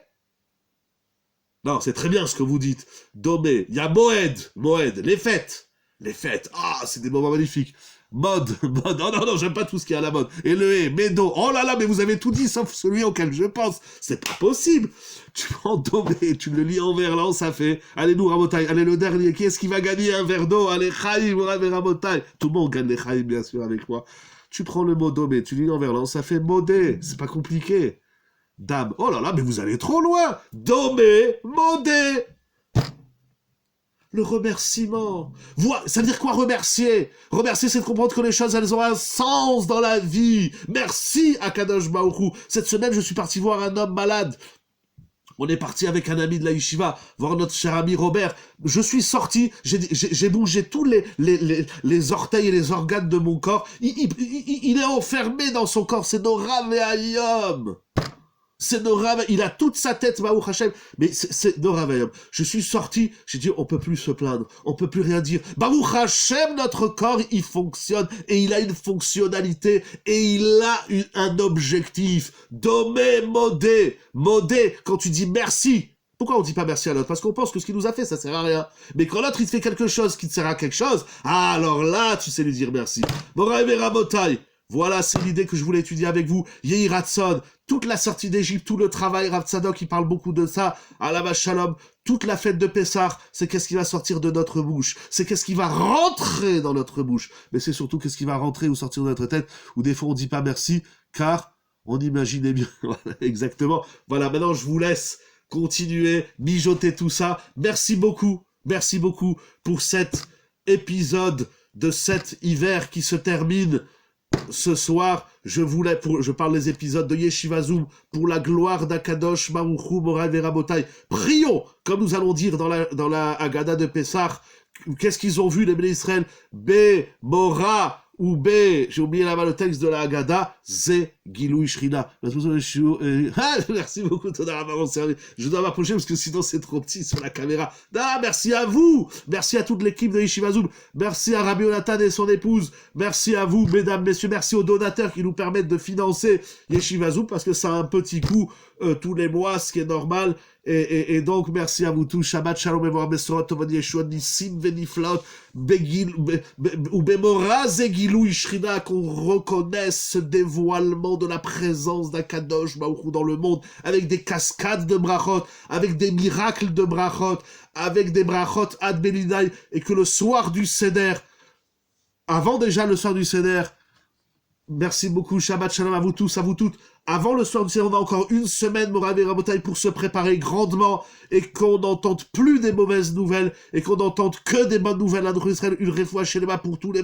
Non, c'est très bien ce que vous dites. Domé. Il y a Moed, les fêtes. Les fêtes. Ah, c'est des moments magnifiques. Mode. Oh non, j'aime pas tout ce qui est à la mode. Et le Médo. Oh là là, mais vous avez tout dit sauf celui auquel je pense. C'est pas possible. Tu prends Domé, tu le lis en verlan, ça fait. Allez, nous, Rabotai. Allez, le dernier. Qui est-ce qui va gagner un verre d'eau? Allez, Chaim, Rabotai. Tout le monde gagne les Chaim, bien sûr, avec moi. Tu prends le mot Domé, tu lis en verlan, ça fait modé. C'est pas compliqué. Dame. Oh là là, mais vous allez trop loin. Domé, modé. Le remerciement. Ça veut dire quoi, remercier? Remercier, c'est de comprendre que les choses, elles ont un sens dans la vie. Merci à Kadosh Baruch Hu. Cette semaine, je suis parti voir un homme malade. On est parti avec un ami de la yeshiva, voir notre cher ami Robert. Je suis sorti, j'ai bougé tous les orteils et les organes de mon corps. Il est enfermé dans son corps, c'est Nora Ve'ayom. C'est Nora, il a toute sa tête, Baruch Hashem, mais c'est Nora Ve'ayom. Je suis sorti, j'ai dit, on peut plus se plaindre, on peut plus rien dire. Baruch Hashem, notre corps, il fonctionne, et il a une fonctionnalité, et il a un objectif. Domé, modé, quand tu dis merci. Pourquoi on dit pas merci à l'autre? Parce qu'on pense que ce qu'il nous a fait, ça sert à rien. Mais quand l'autre, il te fait quelque chose qui te sert à quelque chose, alors là, tu sais lui dire merci. Moraïm et Rabotai. Voilà, c'est l'idée que je voulais étudier avec vous. Yehi Ratson, toute la sortie d'Égypte, tout le travail, Rav Tzadok, il parle beaucoup de ça. Alava Shalom, toute la fête de Pessah, c'est qu'est-ce qui va sortir de notre bouche. C'est qu'est-ce qui va rentrer dans notre bouche. Mais c'est surtout qu'est-ce qui va rentrer ou sortir de notre tête. Ou des fois, on dit pas merci, car on imaginait bien. Exactement. Voilà, maintenant, je vous laisse continuer, mijoter tout ça. Merci beaucoup pour cet épisode de cet hiver qui se termine. Ce soir, je parle des épisodes de Yeshiva Zoom pour la gloire d'Akadosh, Baruch Hu, Morav et Rabotai. Prions, comme nous allons dire dans la Haggadah de Pessah. Qu'est-ce qu'ils ont vu, les Bnei Israël? Mora, ou j'ai oublié là-bas le texte de la Haggadah, Ze Gilui Shrina. Merci beaucoup, Toda Rabba, mon service. Je dois m'approcher parce que sinon c'est trop petit sur la caméra. Merci à vous. Merci à toute l'équipe de Yeshiva Zoom. Merci à Rabbi Yonatan et son épouse. Merci à vous, mesdames, messieurs. Merci aux donateurs qui nous permettent de financer Yeshiva Zoom parce que ça a un petit coût tous les mois, ce qui est normal. Et donc, merci à vous tous. Shabbat Shalom, Evorah Besrot, Tovad Yeshua, Nissim, Veniflaot, ou Bemora, Zegilou, Ishrina, qu'on reconnaisse ce dévoilement de la présence d'Akadosh Baruch Hu dans le monde, avec des cascades de brachot, avec des miracles de brachot, avec des brachot ad Belinai, et que le soir du Seder, avant déjà le soir du Seder, Merci beaucoup, Shabbat Shalom à vous tous, à vous toutes. Avant le soir du ciel, on a encore une semaine, Morav et Rabotai, pour se préparer grandement et qu'on n'entende plus des mauvaises nouvelles et qu'on n'entende que des bonnes nouvelles à notre Israël, une réfoua chez les bas pour tous les malades.